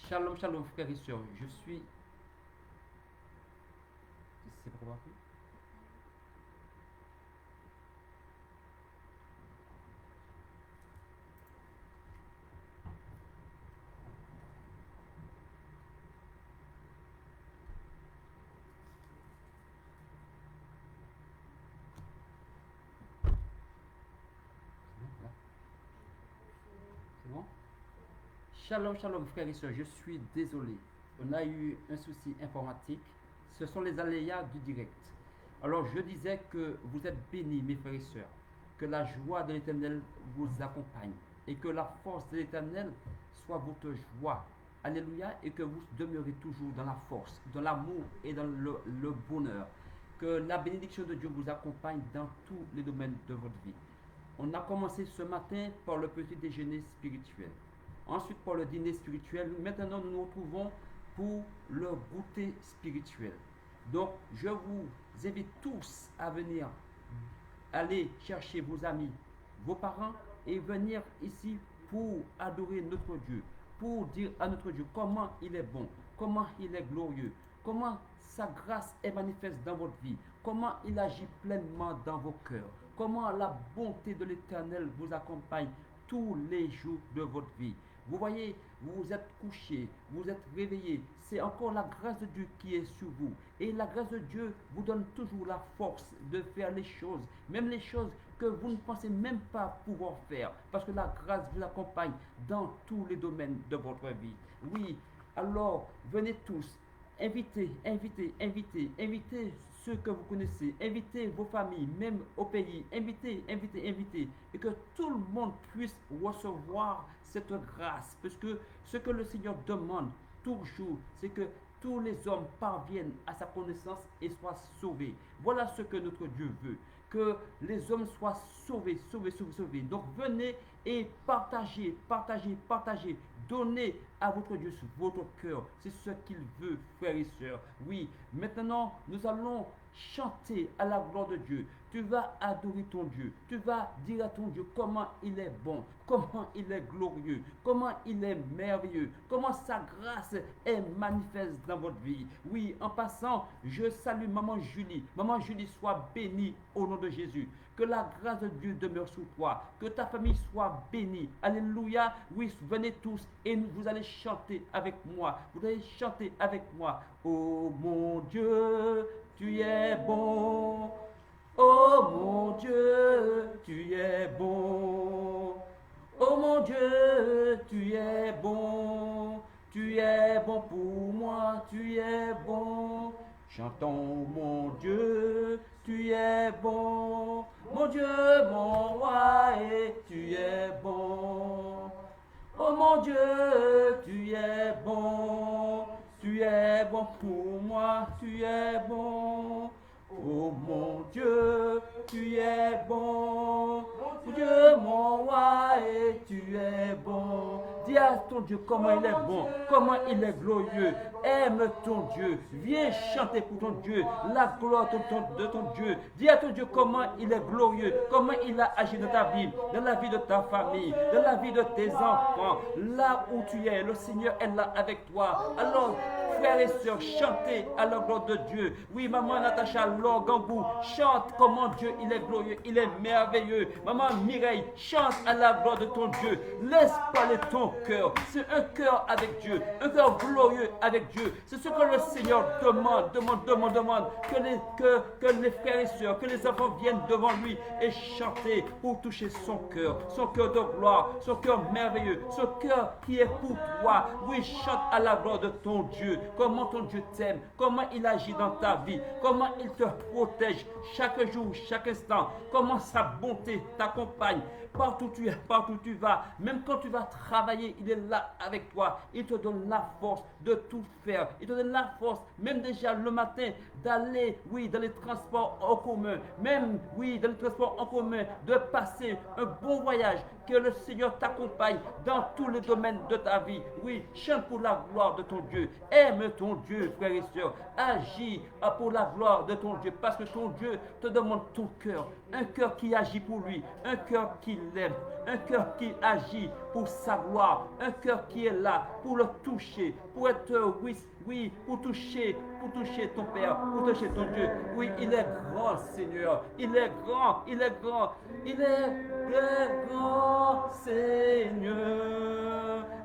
Shalom, shalom, frères et sœurs. Je suis. C'est pas compris. C'est bon? Shalom, shalom, frères et sœurs. Je suis désolé. On a eu un souci informatique. Ce sont les aléas du direct. Alors, je disais que vous êtes bénis, mes frères et sœurs. Que la joie de l'Éternel vous accompagne. Et que la force de l'Éternel soit votre joie. Alléluia. Et que vous demeurez toujours dans la force, dans l'amour et dans le bonheur. Que la bénédiction de Dieu vous accompagne dans tous les domaines de votre vie. On a commencé ce matin par le petit déjeuner spirituel. Ensuite, par le dîner spirituel. Maintenant, nous nous retrouvons pour le goûter spirituel. Donc, je vous invite tous à venir aller chercher vos amis, vos parents et venir ici pour adorer notre Dieu, pour dire à notre Dieu comment il est bon, comment il est glorieux, comment sa grâce est manifeste dans votre vie, comment il agit pleinement dans vos cœurs, comment la bonté de l'Éternel vous accompagne tous les jours de votre vie. Vous voyez, vous vous êtes couché, vous êtes réveillé. C'est encore la grâce de Dieu qui est sur vous. Et la grâce de Dieu vous donne toujours la force de faire les choses, même les choses que vous ne pensez même pas pouvoir faire. Parce que la grâce vous accompagne dans tous les domaines de votre vie. Oui, alors venez tous. Invitez ceux que vous connaissez, invitez vos familles, même au pays, invitez, et que tout le monde puisse recevoir cette grâce, parce que ce que le Seigneur demande toujours, c'est que tous les hommes parviennent à sa connaissance et soient sauvés. Voilà ce que notre Dieu veut, que les hommes soient sauvés. Donc venez et partagez. Donnez à votre Dieu votre cœur. C'est ce qu'il veut, frères et sœurs. Oui, maintenant, nous allons chanter à la gloire de Dieu. Tu vas adorer ton Dieu. Tu vas dire à ton Dieu comment il est bon, comment il est glorieux, comment il est merveilleux, comment sa grâce est manifeste dans votre vie. Oui, en passant, je salue Maman Julie. Maman Julie, sois bénie au nom de Jésus. Que la grâce de Dieu demeure sur toi. Que ta famille soit bénie. Alléluia. Oui, venez tous et vous allez chanter avec moi. Vous allez chanter avec moi. Oh mon Dieu, tu es bon. Oh mon Dieu, tu es bon. Oh mon Dieu, tu es bon. Tu es bon pour moi, tu es bon. Chantons mon Dieu, tu es bon. Mon Dieu, mon roi, et tu es bon. Oh mon Dieu, tu es bon. Tu es bon pour moi, tu es bon. Oh mon Dieu, tu es bon. Mon Dieu, mon roi, et tu es bon. Dis à ton Dieu comment il est bon, comment il est glorieux. Aime ton Dieu. Viens chanter pour ton Dieu la gloire de ton Dieu. Dis à ton Dieu comment il est glorieux, comment il a agi dans ta vie, dans la vie de ta famille, dans la vie de tes enfants. Là où tu es, le Seigneur est là avec toi. Alors, frères et sœurs, chantez à la gloire de Dieu. Oui, maman Natacha Lorgambou, chante comment Dieu il est glorieux, il est merveilleux. Maman Mireille, chante à la gloire de ton Dieu. Laisse parler ton cœur. C'est un cœur avec Dieu, un cœur glorieux avec Dieu. C'est ce que le Seigneur demande. Que les frères et sœurs, que les enfants viennent devant lui et chanter pour toucher son cœur de gloire, son cœur merveilleux, son cœur qui est pour toi. Oui, chante à la gloire de ton Dieu. Comment ton Dieu t'aime, comment il agit dans ta vie, comment il te protège chaque jour, chaque instant, comment sa bonté t'accompagne. Partout tu es, partout tu vas, même quand tu vas travailler, il est là avec toi. Il te donne la force de tout faire. Il te donne la force, même déjà le matin, d'aller, oui, dans les transports en commun. Même, oui, dans les transports en commun, de passer un bon voyage. Que le Seigneur t'accompagne dans tous les domaines de ta vie. Oui, chante pour la gloire de ton Dieu. Aime ton Dieu, frères et sœurs. Agis pour la gloire de ton Dieu. Parce que ton Dieu te demande ton cœur. Un cœur qui agit pour lui. Un cœur qui l'aime, un cœur qui agit pour sa gloire, un cœur qui est là pour le toucher, pour être, oui, pour toucher ton Père, pour toucher ton Dieu. Oui, il est grand, Seigneur, il est grand, il est grand, il est grand, Seigneur.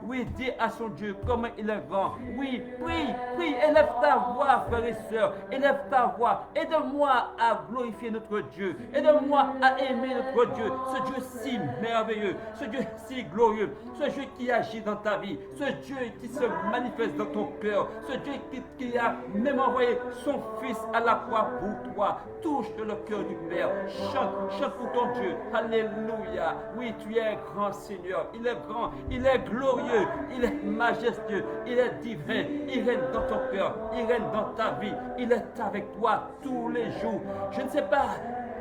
Oui, dis à son Dieu comment il est grand. Oui, prie, élève ta voix, frères et sœurs, élève ta voix. Aide-moi à glorifier notre Dieu. Aide-moi à aimer notre Dieu, ce Dieu si merveilleux, ce Dieu si glorieux, ce Dieu qui agit dans ta vie, ce Dieu qui se manifeste dans ton cœur, ce Dieu qui a même envoyé son Fils à la croix pour toi. Touche le cœur du Père. Chante pour ton Dieu. Alléluia. Oui, tu es grand, Seigneur. Il est grand, il est glorieux, il est majestueux, il est divin. Il règne dans ton cœur, il règne dans ta vie. Il est avec toi tous les jours. Je ne sais pas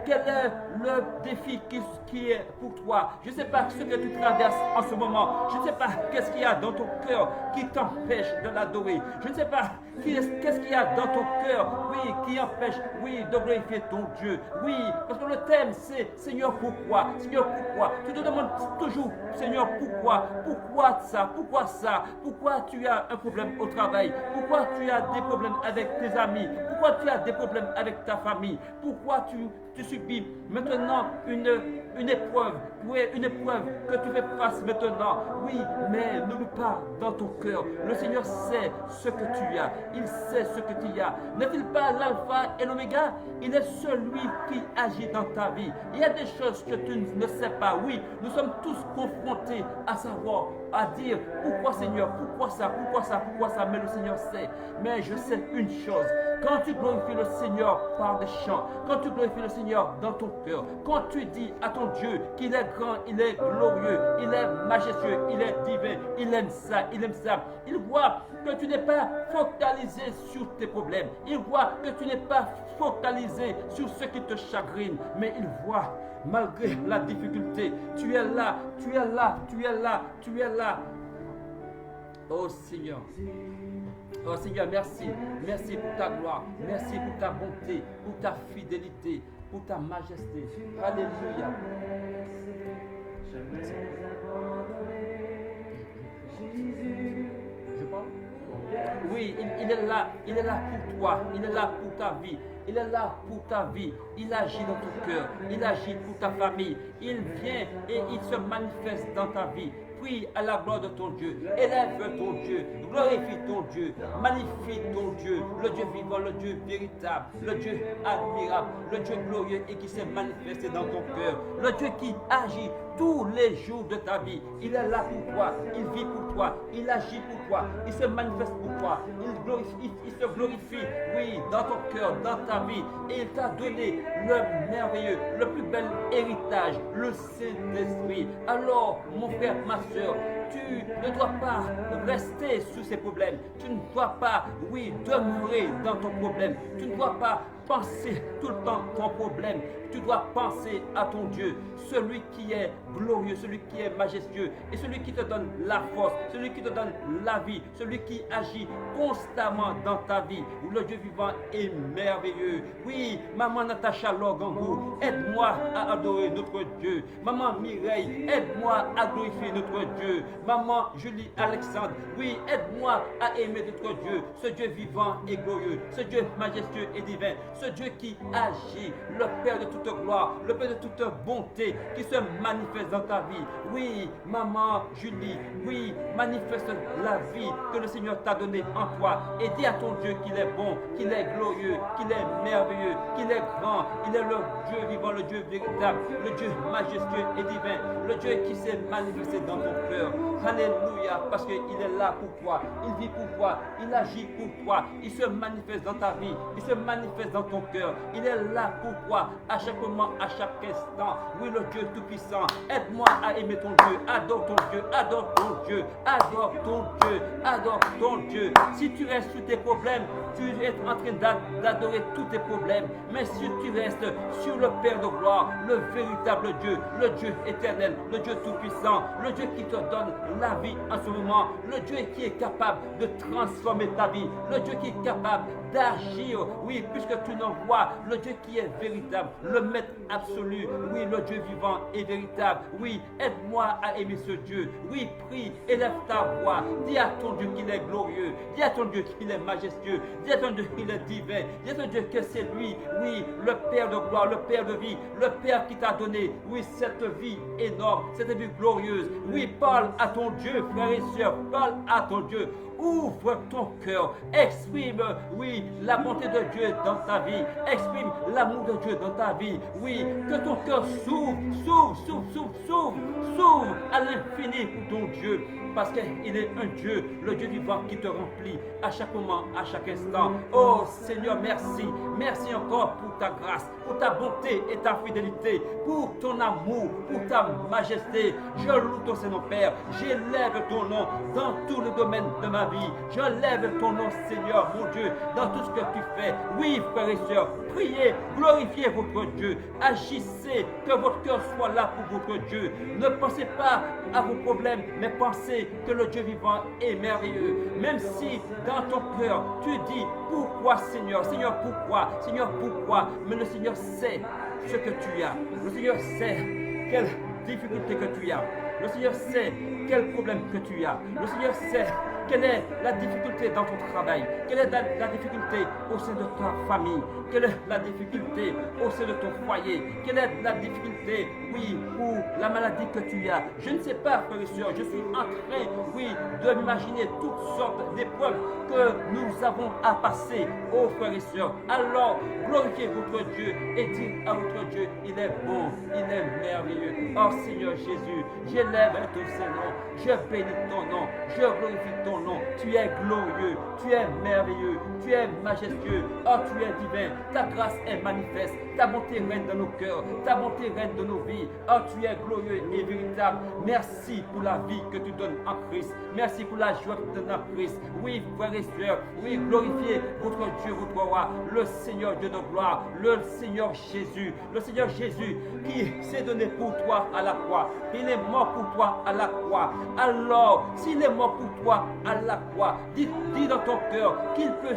quel est le défi qui est pour toi. Je ne sais pas ce que tu traverses en ce moment. Je ne sais pas qu'est-ce qu'il y a dans ton cœur qui t'empêche de l'adorer. Je ne sais pas qu'est-ce qu'il y a dans ton cœur, oui, qui empêche, oui, de glorifier ton Dieu. Oui, parce que le thème c'est Seigneur, pourquoi? Seigneur, pourquoi? Tu te demandes toujours, Seigneur, pourquoi? Pourquoi ça? Pourquoi ça? Pourquoi tu as un problème au travail? Pourquoi tu as des problèmes avec tes amis? Pourquoi tu as des problèmes avec ta famille? Pourquoi tu subis maintenant une épreuve, oui, une épreuve que tu fais face maintenant. Oui, mais n'oublie pas dans ton cœur, le Seigneur sait ce que tu as, il sait ce que tu as. N'est-il pas l'alpha et l'oméga? Il est celui qui agit dans ta vie. Il y a des choses que tu ne sais pas. Oui, nous sommes tous confrontés à savoir, à dire, pourquoi Seigneur, pourquoi ça, mais le Seigneur sait. Mais je sais une chose, quand tu glorifies le Seigneur par des chants, quand tu glorifies le Seigneur dans ton cœur, quand tu dis à ton Dieu qu'il est grand, il est glorieux, il est majestueux, il est divin, il aime ça, il voit que tu n'es pas focalisé sur tes problèmes, il voit que tu n'es pas focalisé sur ce qui te chagrine, mais il voit malgré la difficulté, tu es là. Oh Seigneur, merci. Merci pour ta gloire. Merci pour ta bonté, pour ta fidélité, pour ta majesté. Alléluia. Je parle? Oui, il est là pour toi. Il est là pour ta vie. Il est là pour ta vie. Il agit dans ton cœur. Il agit pour ta famille. Il vient et il se manifeste dans ta vie. Prie à la gloire de ton Dieu, élève ton Dieu, glorifie ton Dieu, magnifie ton Dieu, le Dieu vivant, le Dieu véritable, le Dieu admirable, le Dieu glorieux et qui s'est manifesté dans ton cœur, le Dieu qui agit tous les jours de ta vie. Il est là pour toi, il vit pour toi, il agit pour toi, il se manifeste pour toi, il se glorifie, oui, dans ton cœur, dans ta vie, et il t'a donné le merveilleux, le plus bel héritage, le Saint-Esprit. Alors, mon frère, ma soeur, tu ne dois pas rester sous ces problèmes, tu ne dois pas, oui, demeurer dans ton problème, tu ne dois pas penser tout le temps ton problème, tu dois penser à ton Dieu, celui qui est glorieux, celui qui est majestueux et celui qui te donne la force, celui qui te donne la vie, celui qui agit constamment dans ta vie, où le Dieu vivant est merveilleux. Oui, maman Natacha Logangou, aide-moi à adorer notre Dieu. Maman Mireille, aide-moi à glorifier notre Dieu. Maman Julie Alexandre, oui, aide-moi à aimer notre Dieu, ce Dieu vivant et glorieux, ce Dieu majestueux et divin, ce Dieu qui agit, le Père de toute gloire, le Père de toute bonté, qui se manifeste dans ta vie. Oui, maman Julie, oui, manifeste la vie que le Seigneur t'a donnée en toi et dis à ton Dieu qu'il est bon, qu'il est glorieux, qu'il est merveilleux, qu'il est grand, il est le Dieu vivant, le Dieu véritable, le Dieu majestueux et divin, le Dieu qui s'est manifesté dans ton cœur. Alléluia, parce qu'il est là pour toi, il vit pour toi, il agit pour toi, il se manifeste dans ta vie, il se manifeste dans ton cœur, il est là pour toi à chaque moment, à chaque instant. Oui, le Dieu Tout-Puissant, aide-moi à aimer ton Dieu, adore ton Dieu, adore ton Dieu, adore ton Dieu, adore ton Dieu. Si tu restes sur tes problèmes, tu es en train d'adorer tous tes problèmes, mais si tu restes sur le Père de gloire, le véritable Dieu, le Dieu éternel, le Dieu Tout-Puissant, le Dieu qui te donne la vie en ce moment, le Dieu qui est capable de transformer ta vie, le Dieu qui est capable d'agir, oui, puisque tu tu n'envoies le Dieu qui est véritable, le Maître absolu, oui, le Dieu vivant et véritable. Oui, aide-moi à aimer ce Dieu. Oui, prie, élève ta voix. Dis à ton Dieu qu'il est glorieux. Dis à ton Dieu qu'il est majestueux. Dis à ton Dieu qu'il est divin. Dis à ton Dieu que c'est lui, oui, le Père de gloire, le Père de vie, le Père qui t'a donné, oui, cette vie énorme, cette vie glorieuse. Oui, parle à ton Dieu, frères et sœurs, parle à ton Dieu. Ouvre ton cœur, exprime, oui, la bonté de Dieu dans ta vie, exprime l'amour de Dieu dans ta vie, oui, que ton cœur s'ouvre à l'infini pour ton Dieu, parce qu'il est un Dieu, le Dieu vivant qui te remplit à chaque moment, à chaque instant. Oh Seigneur, merci, merci encore pour ta grâce, pour ta bonté et ta fidélité, pour ton amour, pour ta majesté. Je loue ton Seigneur Père, j'élève ton nom dans tous les domaines de ma vie. Je lève ton nom, Seigneur, mon Dieu, dans tout ce que tu fais. Oui, frères et sœurs, priez, glorifiez votre Dieu. Agissez, que votre cœur soit là pour votre Dieu. Ne pensez pas à vos problèmes, mais pensez que le Dieu vivant est merveilleux. Même si dans ton cœur, tu dis, pourquoi Seigneur, Seigneur, pourquoi, Seigneur, pourquoi, mais le Seigneur sait ce que tu as. Le Seigneur sait quelle difficulté que tu as. Le Seigneur sait quel problème que tu as. Le Seigneur sait quelle est la difficulté dans ton travail, quelle est la difficulté au sein de ta famille, quelle est la difficulté au sein de ton foyer, quelle est la difficulté, oui, pour la maladie que tu as. Je ne sais pas, frères et sœurs, je suis en train, oui, de m'imaginer toutes sortes d'épreuves que nous avons à passer, oh frères et sœurs. Alors, glorifiez votre Dieu et dites à votre Dieu, il est bon, il est merveilleux. Oh Seigneur Jésus, j'élève ton Seigneur, je bénis ton nom, je glorifie ton nom. Tu es glorieux, tu es merveilleux, tu es majestueux, oh tu es divin, ta grâce est manifeste, ta bonté règne dans nos cœurs, ta bonté règne dans nos vies, oh tu es glorieux et véritable. Merci pour la vie que tu donnes en Christ, merci pour la joie que tu donnes en Christ. Oui, frères et sœurs, oui, glorifiez votre Dieu, votre roi, le Seigneur Dieu de gloire, le Seigneur Jésus qui s'est donné pour toi à la croix. Il est mort pour toi à la croix. Alors, s'il est mort pour toi à la croix, dis dans ton cœur qu'il peut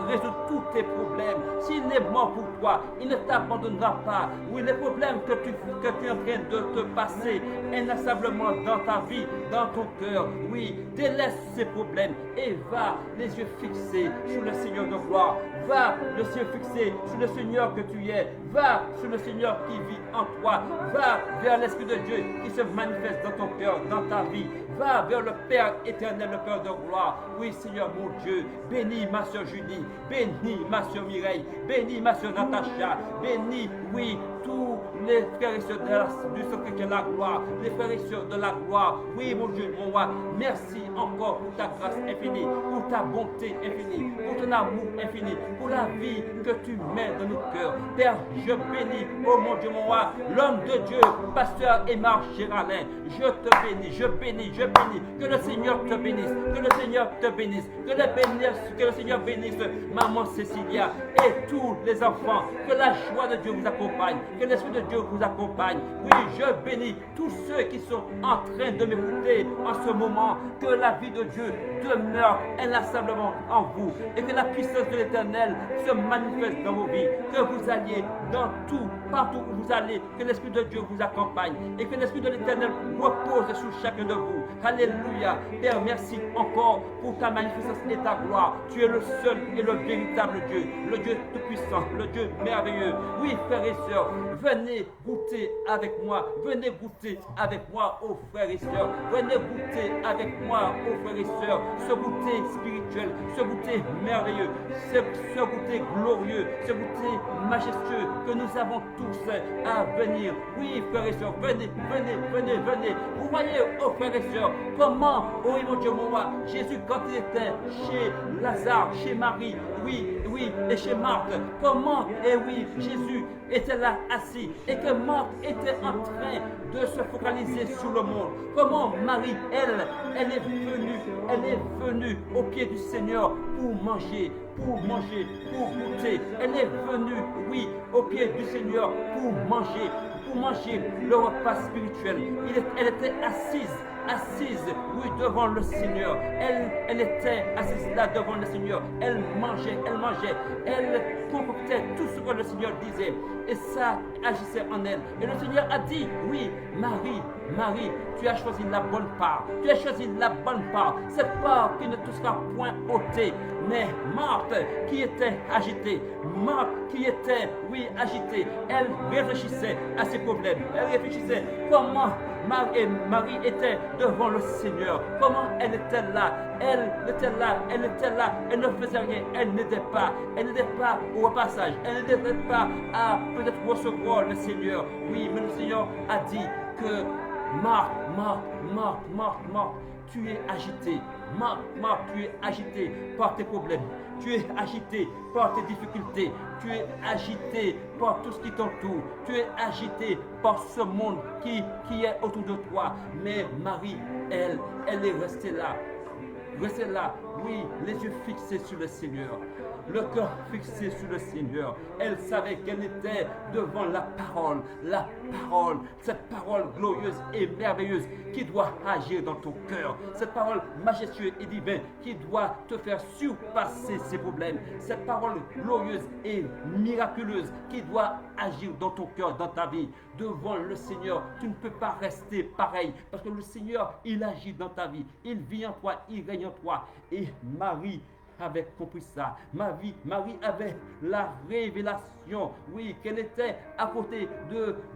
résoudre tous tes problèmes. S'il est mort pour toi, il ne t'abandonnera pas. Oui, les problèmes que tu es en train de te passer inlassablement dans ta vie, dans ton cœur, oui, délaisse ces problèmes et va les yeux fixés sur le Seigneur de gloire. Va les yeux fixés sur le Seigneur que tu es. Va sur le Seigneur qui vit en toi. Va vers l'Esprit de Dieu qui se manifeste dans ton cœur, dans ta vie. Va vers le Père éternel, le Père de gloire. Oui, Seigneur mon Dieu, bénis ma soeur Julie, bénis ma soeur Mireille, bénis ma soeur Natacha, bénis, oui, tous les frères et sœurs du secret de la gloire, les frères et sœurs de la gloire. Oui, mon Dieu, mon roi, merci encore pour ta grâce infinie, pour ta bonté infinie, pour ton amour infini, pour la vie que tu mets dans nos cœurs. Père, je bénis, oh mon Dieu, mon roi, l'homme de Dieu, pasteur Aymar Géraldin. Je te bénis, je bénis, je bénis. Que le Seigneur te bénisse, que le Seigneur te bénisse, que le Seigneur bénisse maman Cécilia et tous les enfants. Que la joie de Dieu vous accompagne, que l'Esprit de Dieu vous accompagne. Oui, je bénis tous ceux qui sont en train de m'écouter en ce moment. Que la vie de Dieu demeure inlassablement en vous et que la puissance de l'Éternel se manifeste dans vos vies. Que vous alliez dans tout, partout où vous allez, que l'Esprit de Dieu vous accompagne et que l'Esprit de l'Éternel repose sur chacun de vous. Alléluia. Père, merci encore pour ta magnificence et ta gloire. Tu es le seul et le véritable Dieu, le Dieu tout-puissant, le Dieu merveilleux. Oui, frères et sœurs, venez goûter avec moi. Venez goûter avec moi, ô frères et sœurs. Venez goûter avec moi, ô frères et sœurs, ce goûter spirituel, ce goûter merveilleux, ce goûter glorieux, ce goûter majestueux que nous avons tous à venir. Oui, frères et sœurs, venez, venez, venez, venez. Vous voyez, ô frères et sœurs, comment, oh mon Dieu, mon roi, Jésus, quand il était chez Lazare, chez Marie, oui, et chez Marthe, comment, et oui, Jésus était là assis, et que Marthe était en train de se focaliser sur le monde. Comment Marie, elle est venue au pied du Seigneur pour manger, pour goûter. Elle est venue, oui, au pied du Seigneur pour manger le repas spirituel. Elle était assise assise, oui, devant le Seigneur. Elle était assise là devant le Seigneur. Elle mangeait, elle concoctait tout ce que le Seigneur disait. Et ça agissait en elle. Et le Seigneur a dit, oui, Marie, Marie, tu as choisi la bonne part. Tu as choisi la bonne part. Cette part qui ne te sera point ôtée. Mais Marthe, qui était agitée, Marthe, qui était, oui, agitée, elle réfléchissait à ses problèmes. Elle réfléchissait comment Marie était devant le Seigneur. Comment elle était là. Elle était là, elle ne faisait rien. Elle n'était pas au passage. Elle n'était pas à peut-être recevoir le Seigneur. Oui, mais le Seigneur a dit que Marthe, tu es agité. Marthe, tu es agité par tes problèmes. Tu es agité par tes difficultés. Tu es agité par tout ce qui t'entoure. Tu es agité par ce monde qui est autour de toi. Mais Marie, elle est restée là. Restez là, oui, les yeux fixés sur le Seigneur, le cœur fixé sur le Seigneur. Elle savait qu'elle était devant la parole, cette parole glorieuse et merveilleuse qui doit agir dans ton cœur, cette parole majestueuse et divine qui doit te faire surpasser ces problèmes, cette parole glorieuse et miraculeuse qui doit agir dans ton cœur, dans ta vie. Devant le Seigneur, tu ne peux pas rester pareil parce que le Seigneur, il agit dans ta vie, il vit en toi, il règne en toi. Et Marie avait compris ça. Marie avait la révélation, oui, qu'elle était à côté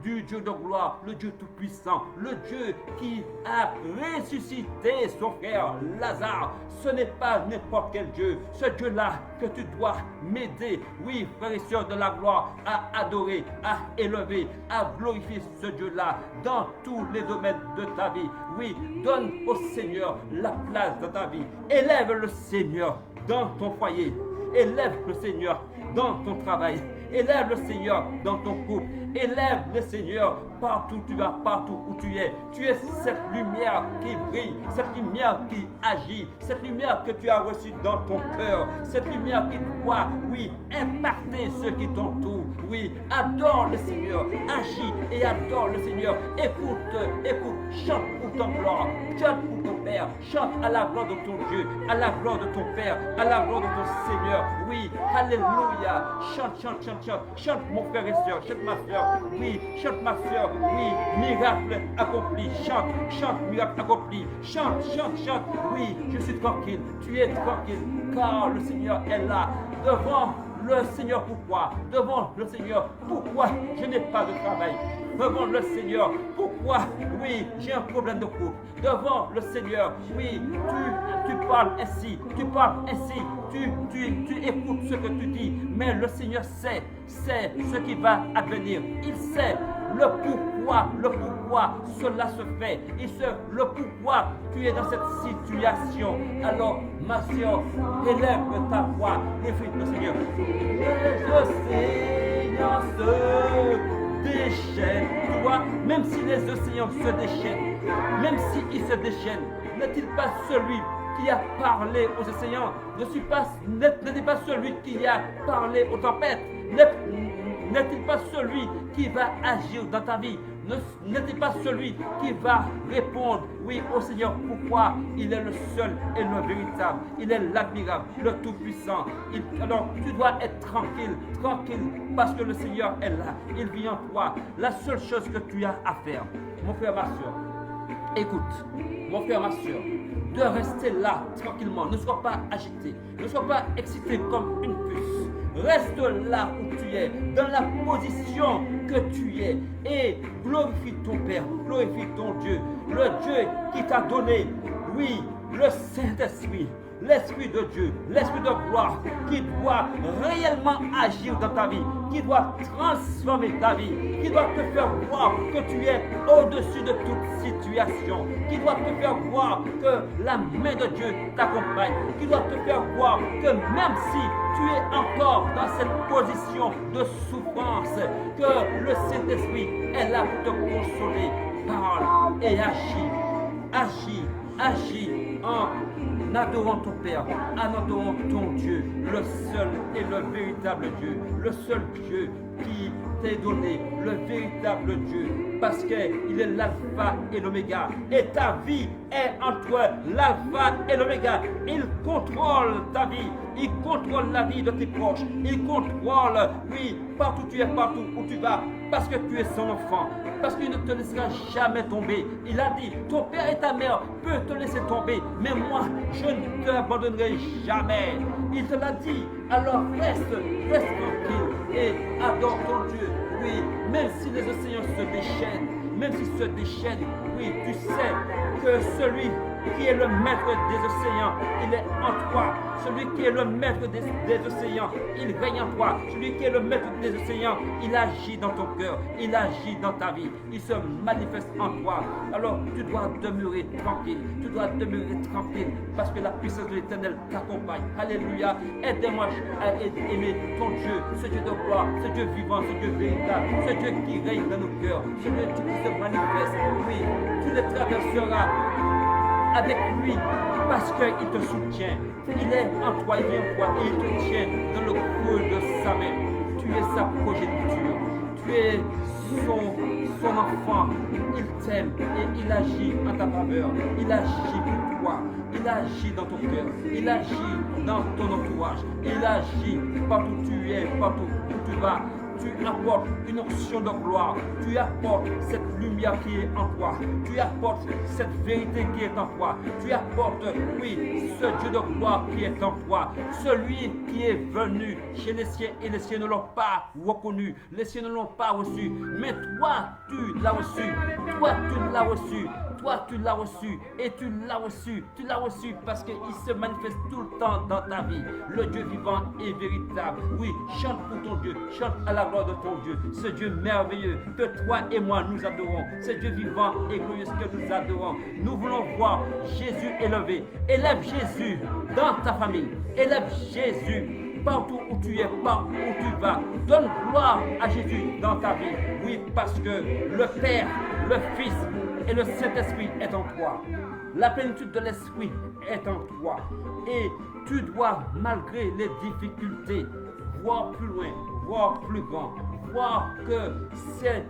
du Dieu de gloire, le Dieu tout-puissant, le Dieu qui a ressuscité son frère Lazare. Ce n'est pas n'importe quel Dieu, ce Dieu-là que tu dois m'aider, oui, frères et sœurs de la gloire, à adorer, à élever, à glorifier ce Dieu-là dans tous les domaines de ta vie. Oui, donne au Seigneur la place dans ta vie. Élève le Seigneur dans ton foyer, élève le Seigneur dans ton travail, élève le Seigneur dans ton couple, élève le Seigneur partout où tu vas, partout où tu es. Tu es cette lumière qui brille, cette lumière qui agit, cette lumière que tu as reçue dans ton cœur, cette lumière qui doit, oui, impacter ceux qui t'entourent. Oui, adore le Seigneur, agis et adore le Seigneur. Écoute, chante pour ton gloire, chante pour ton Père, chante à la gloire de ton Dieu, à la gloire de ton Père, à la gloire de ton Seigneur. Oui, alléluia, chante mon frère et soeur, chante ma soeur, oui, chante ma soeur, oui, miracle accompli, chante, miracle accompli, chante, oui, je suis tranquille, tu es tranquille, car le Seigneur est là, devant le Seigneur, pourquoi? Devant le Seigneur, pourquoi je n'ai pas de travail? Devant le Seigneur, pourquoi? Oui, j'ai un problème de couple. Devant le Seigneur, oui, tu parles ainsi, tu écoutes ce que tu dis, mais le Seigneur sait ce qui va advenir. Il sait le pourquoi cela se fait. Il sait le pourquoi tu es dans cette situation. Alors, ma soeur, élève ta voix et prie le Seigneur. Le Seigneur se déchaîne. Tu vois, même si les océans se déchaînent, même s'ils se déchaînent, n'est-il pas celui qui a parlé aux océans? N'est-il pas celui qui a parlé aux tempêtes? N'est-il pas celui qui va agir dans ta vie? N'est-il pas celui qui va répondre, oui, au Seigneur? Pourquoi? Il est le seul et le véritable. Il est l'admirable, le tout-puissant. Alors, tu dois être tranquille, parce que le Seigneur est là. Il vit en toi. La seule chose que tu as à faire, mon frère, ma soeur, écoute, mon frère, ma soeur, de rester là, tranquillement. Ne sois pas agité, ne sois pas excité comme une puce. Reste là où tu es, dans la position que tu es, et glorifie ton Père, glorifie ton Dieu, le Dieu qui t'a donné, oui, le Saint-Esprit, l'Esprit de Dieu, l'Esprit de gloire, qui doit réellement agir dans ta vie, qui doit transformer ta vie, qui doit te faire voir que tu es au-dessus de toute situation, qui doit te faire voir que la main de Dieu t'accompagne, qui doit te faire voir que même si tu es encore dans cette position de souffrance, que le Saint-Esprit est là pour te consoler. Parle et agis en adorant ton Père, en adorant ton Dieu, le seul et le véritable Dieu, le seul Dieu qui t'est donné, le véritable Dieu, parce qu'il est l'alpha et l'oméga. Et ta vie est entre l'alpha et l'oméga. Il contrôle ta vie, il contrôle la vie de tes proches, il contrôle, oui, partout tu es, partout où tu vas, parce que tu es son enfant, parce qu'il ne te laissera jamais tomber. Il a dit, ton père et ta mère peuvent te laisser tomber, mais moi, je ne t'abandonnerai jamais. Il te l'a dit, alors reste tranquille et adore ton Dieu. Oui, même si les océans se déchaînent, même s'ils se déchaînent, oui, tu sais que celui qui est le maître des océans, il est en toi. Celui qui est le maître des océans, il règne en toi. Celui qui est le maître des océans, il agit dans ton cœur, il agit dans ta vie, il se manifeste en toi. Alors tu dois demeurer tranquille, tu dois demeurer tranquille, parce que la puissance de l'Éternel t'accompagne. Alléluia. Aide-moi à aimer ton Dieu, ce Dieu de gloire, ce Dieu vivant, ce Dieu véritable, ce Dieu qui règne dans nos cœurs, ce Dieu qui se manifeste. Oui, tu les traverseras avec lui, parce qu'il te soutient. Il est en toi, il vient en toi et il te tient dans le creux de sa main. Tu es sa progéniture, tu es son enfant. Il t'aime et il agit en ta faveur. Il agit pour toi, il agit dans ton cœur, il agit dans ton entourage, il agit partout où tu es, partout où tu vas. Tu apportes une onction de gloire, tu apportes cette lumière qui est en toi, tu apportes cette vérité qui est en toi, tu apportes, oui, ce Dieu de gloire qui est en toi, celui qui est venu chez les siens et les siens ne l'ont pas reconnu, les siens ne l'ont pas reçu, mais toi, tu l'as reçu, toi, tu l'as reçu. Toi, tu l'as reçu et tu l'as reçu parce qu'il se manifeste tout le temps dans ta vie. Le Dieu vivant et véritable. Oui, chante pour ton Dieu, chante à la gloire de ton Dieu. Ce Dieu merveilleux que toi et moi nous adorons. Ce Dieu vivant et glorieux que nous adorons. Nous voulons voir Jésus élevé. Élève Jésus dans ta famille. Élève Jésus partout où tu es, partout où tu vas. Donne gloire à Jésus dans ta vie. Oui, parce que le Père, le Fils et le Saint-Esprit est en toi. La plénitude de l'Esprit est en toi. Et tu dois, malgré les difficultés, voir plus loin, voir plus grand, voir que c'est,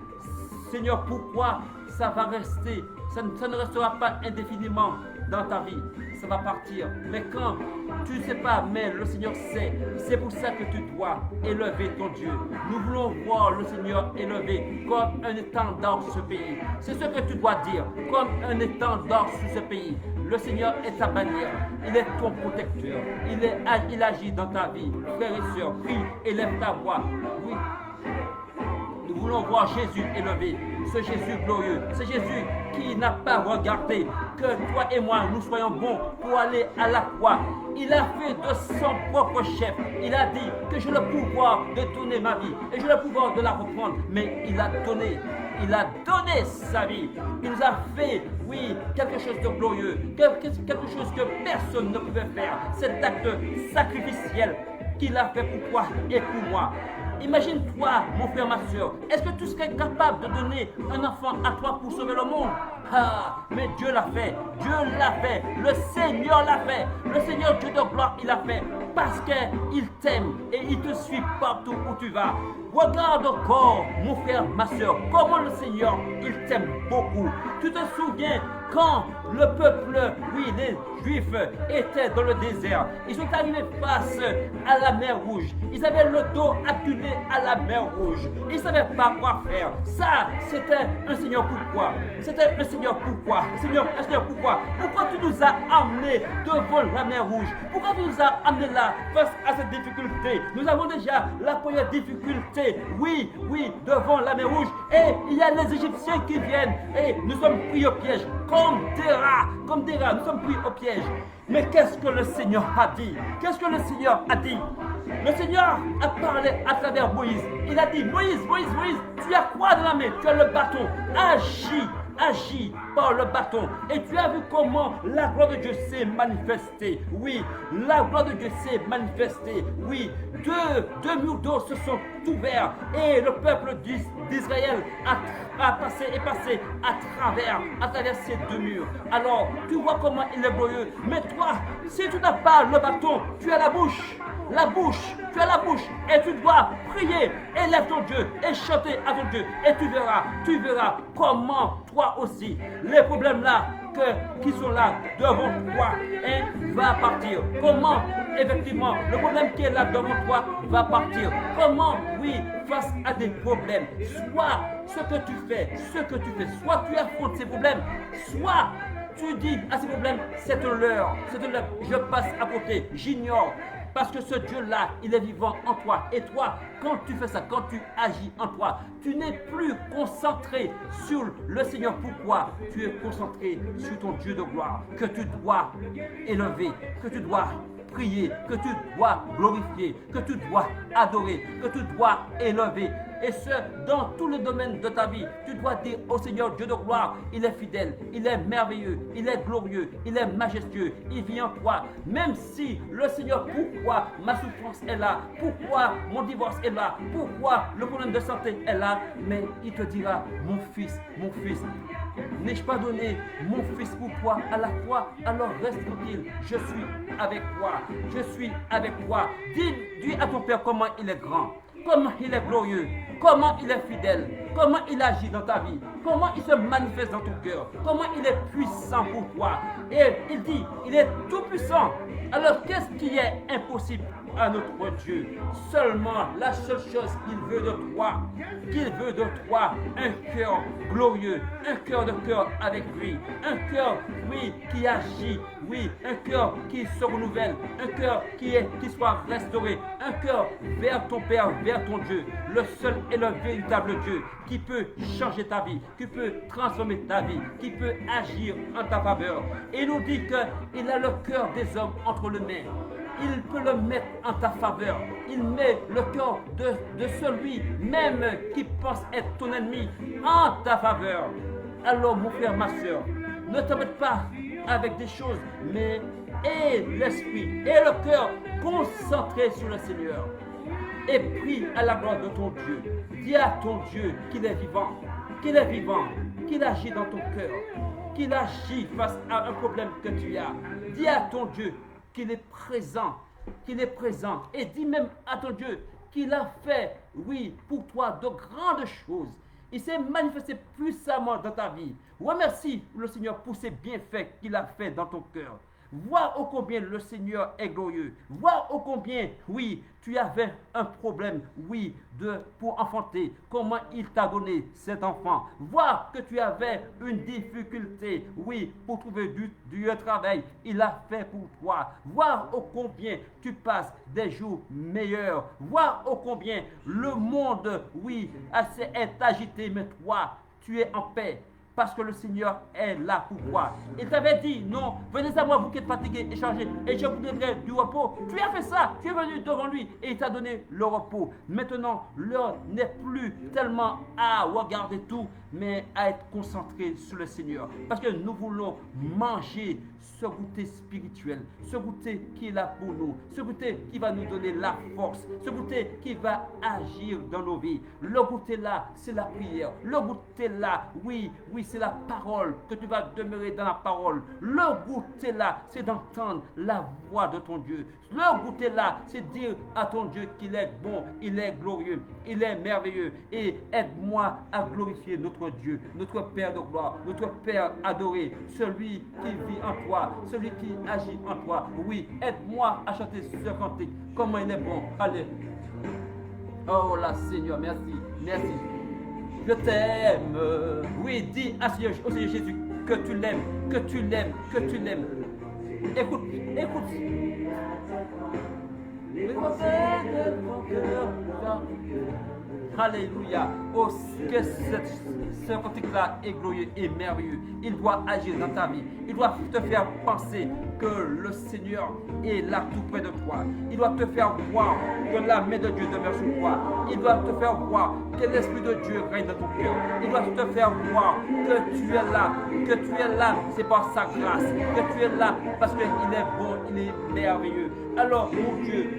Seigneur, pourquoi ça va rester, ça ne restera pas indéfiniment dans ta vie, ça va partir. Mais quand tu ne sais pas, mais le Seigneur sait. C'est pour ça que tu dois élever ton Dieu. Nous voulons voir le Seigneur élevé comme un étendard sur ce pays. C'est ce que tu dois dire, comme un étendard sur ce pays. Le Seigneur est ta bannière, il est ton protecteur, il agit dans ta vie. Frères et sœurs, prie, élève ta voix. Oui. Nous voulons voir Jésus élevé, ce Jésus glorieux, ce Jésus qui n'a pas regardé que toi et moi nous soyons bons pour aller à la croix. Il a fait de son propre chef. Il a dit que j'ai le pouvoir de donner ma vie et j'ai le pouvoir de la reprendre. Mais il a donné sa vie. Il nous a fait, oui, quelque chose de glorieux, quelque chose que personne ne pouvait faire. Cet acte sacrificiel qu'il a fait pour toi et pour moi. Imagine-toi, mon frère, ma soeur, est-ce que tu serais capable de donner un enfant à toi pour sauver le monde? Ah, mais Dieu l'a fait, le Seigneur l'a fait, le Seigneur Dieu de gloire, il l'a fait, parce qu'il t'aime et il te suit partout où tu vas. Regarde encore, mon frère, ma soeur, comment le Seigneur, il t'aime beaucoup. Tu te souviens quand le peuple, oui, les Juifs étaient dans le désert, ils sont arrivés face à la mer Rouge. Ils avaient le dos acculé à la mer Rouge. Ils ne savaient pas quoi faire. Ça, c'était un Seigneur pourquoi. C'était un Seigneur pourquoi. Seigneur, pourquoi? Pourquoi tu nous as amenés devant la mer Rouge? Pourquoi tu nous as amenés là face à cette difficulté? Nous avons déjà la première difficulté. Oui, devant la mer Rouge. Et il y a les Égyptiens qui viennent. Et nous sommes pris au piège. Comme des rats, nous sommes pris au piège. Mais qu'est-ce que le Seigneur a dit? Qu'est-ce que le Seigneur a dit? Le Seigneur a parlé à travers Moïse. Il a dit, Moïse, tu as quoi dans la main? Tu as le bâton. Agis par le bâton. Et tu as vu comment la gloire de Dieu s'est manifestée. Oui, la gloire de Dieu s'est manifestée. Oui, deux murs d'eau se sont ouverts et le peuple d'Israël est passé à travers ces deux murs. Alors, tu vois comment il est glorieux. Mais toi, si tu n'as pas le bâton, tu as la bouche, tu as la bouche et tu dois prier, élève ton Dieu et chanter à ton Dieu et tu verras comment toi aussi, les problèmes là qui sont là devant toi va partir. Comment effectivement le problème qui est là devant toi va partir. Comment, oui, face à des problèmes, soit ce que tu fais, soit tu affrontes ces problèmes, soit tu dis à ces problèmes, c'est un leurre, je passe à côté, j'ignore. Parce que ce Dieu-là, il est vivant en toi. Et toi, quand tu fais ça, quand tu agis en toi, tu n'es plus concentré sur le Seigneur. Pourquoi? Tu es concentré sur ton Dieu de gloire, que tu dois élever, que tu dois prier, que tu dois glorifier, que tu dois adorer, que tu dois élever. Et ce, dans tous les domaines de ta vie, tu dois dire au Seigneur Dieu de gloire, il est fidèle, il est merveilleux, il est glorieux, il est majestueux, il vit en toi. Même si le Seigneur, pourquoi ma souffrance est là, pourquoi mon divorce est là, pourquoi le problème de santé est là, mais il te dira, mon fils, n'ai-je pas donné mon fils pour toi à la croix? Alors reste tranquille, je suis avec toi. Dis à ton Père comment il est grand, comment il est glorieux, comment il est fidèle, comment il agit dans ta vie, comment il se manifeste dans ton cœur, comment il est puissant pour toi. Et il dit, il est tout puissant. Alors qu'est-ce qui est impossible à notre Dieu? Seulement la seule chose qu'il veut de toi, un cœur glorieux, un cœur avec lui, un cœur, oui, qui agit, oui, un cœur qui se renouvelle, un cœur qui soit restauré, un cœur vers ton Père, vers ton Dieu, le seul et le véritable Dieu qui peut changer ta vie, qui peut transformer ta vie, qui peut agir en ta faveur. Et il nous dit qu'il a le cœur des hommes entre les mains. Il peut le mettre en ta faveur. Il met le cœur de celui même qui pense être ton ennemi en ta faveur. Alors mon frère, ma soeur, ne t'embête pas avec des choses, mais aie l'esprit et le cœur concentré sur le Seigneur. Et prie à la gloire de ton Dieu. Dis à ton Dieu qu'il est vivant, qu'il agit dans ton cœur, qu'il agit face à un problème que tu as. Dis à ton Dieu qu'il est présent, et dis même à ton Dieu qu'il a fait, oui, pour toi de grandes choses. Il s'est manifesté puissamment dans ta vie. Remercie le Seigneur pour ses bienfaits qu'il a fait dans ton cœur. Vois ô combien le Seigneur est glorieux. Vois ô combien, oui, tu avais un problème, oui, pour enfanter. Comment il t'a donné cet enfant. Vois que tu avais une difficulté, oui, pour trouver du travail. Il a fait pour toi. Vois ô combien tu passes des jours meilleurs. Vois ô combien le monde, oui, est agité, mais toi, tu es en paix. Parce que le Seigneur est là pour toi. Il t'avait dit, non, venez à moi, vous qui êtes fatigués et chargés, et je vous donnerai du repos. Tu as fait ça, tu es venu devant lui, et il t'a donné le repos. Maintenant, l'heure n'est plus tellement à regarder tout, mais à être concentré sur le Seigneur. Parce que nous voulons manger ce goûter spirituel, ce goûter qui est là pour nous, ce goûter qui va nous donner la force, ce goûter qui va agir dans nos vies. Le goûter là, c'est la prière. Le goûter là, oui, c'est la parole, que tu vas demeurer dans la parole. Le goûter là, c'est d'entendre la voix de ton Dieu. Le goûter là, c'est dire à ton Dieu qu'il est bon, il est glorieux, il est merveilleux. Et aide-moi à glorifier notre Dieu, notre Père de gloire, notre Père adoré, celui qui vit en toi, celui qui agit en toi. Oui, aide-moi à chanter ce cantique. Comment il est bon. Allez. Oh là, Seigneur, merci. Je t'aime. Oui, dis au Seigneur Jésus que tu l'aimes. Écoute. Alléluia. Oh, que ce cantique-là est glorieux et merveilleux. Il doit agir dans ta vie. Il doit te faire penser que le Seigneur est là tout près de toi. Il doit te faire voir que la main de Dieu demeure sur toi. Il doit te faire voir que l'Esprit de Dieu règne dans ton cœur. Il doit te faire voir que tu es là. Que tu es là, c'est par sa grâce. Que tu es là parce qu'il est bon, il est merveilleux. Alors mon Dieu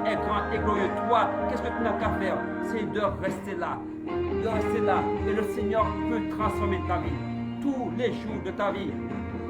est grand et glorieux. Toi, qu'est-ce que tu n'as qu'à faire? C'est de rester là. De rester là. Et le Seigneur peut transformer ta vie. Tous les jours de ta vie.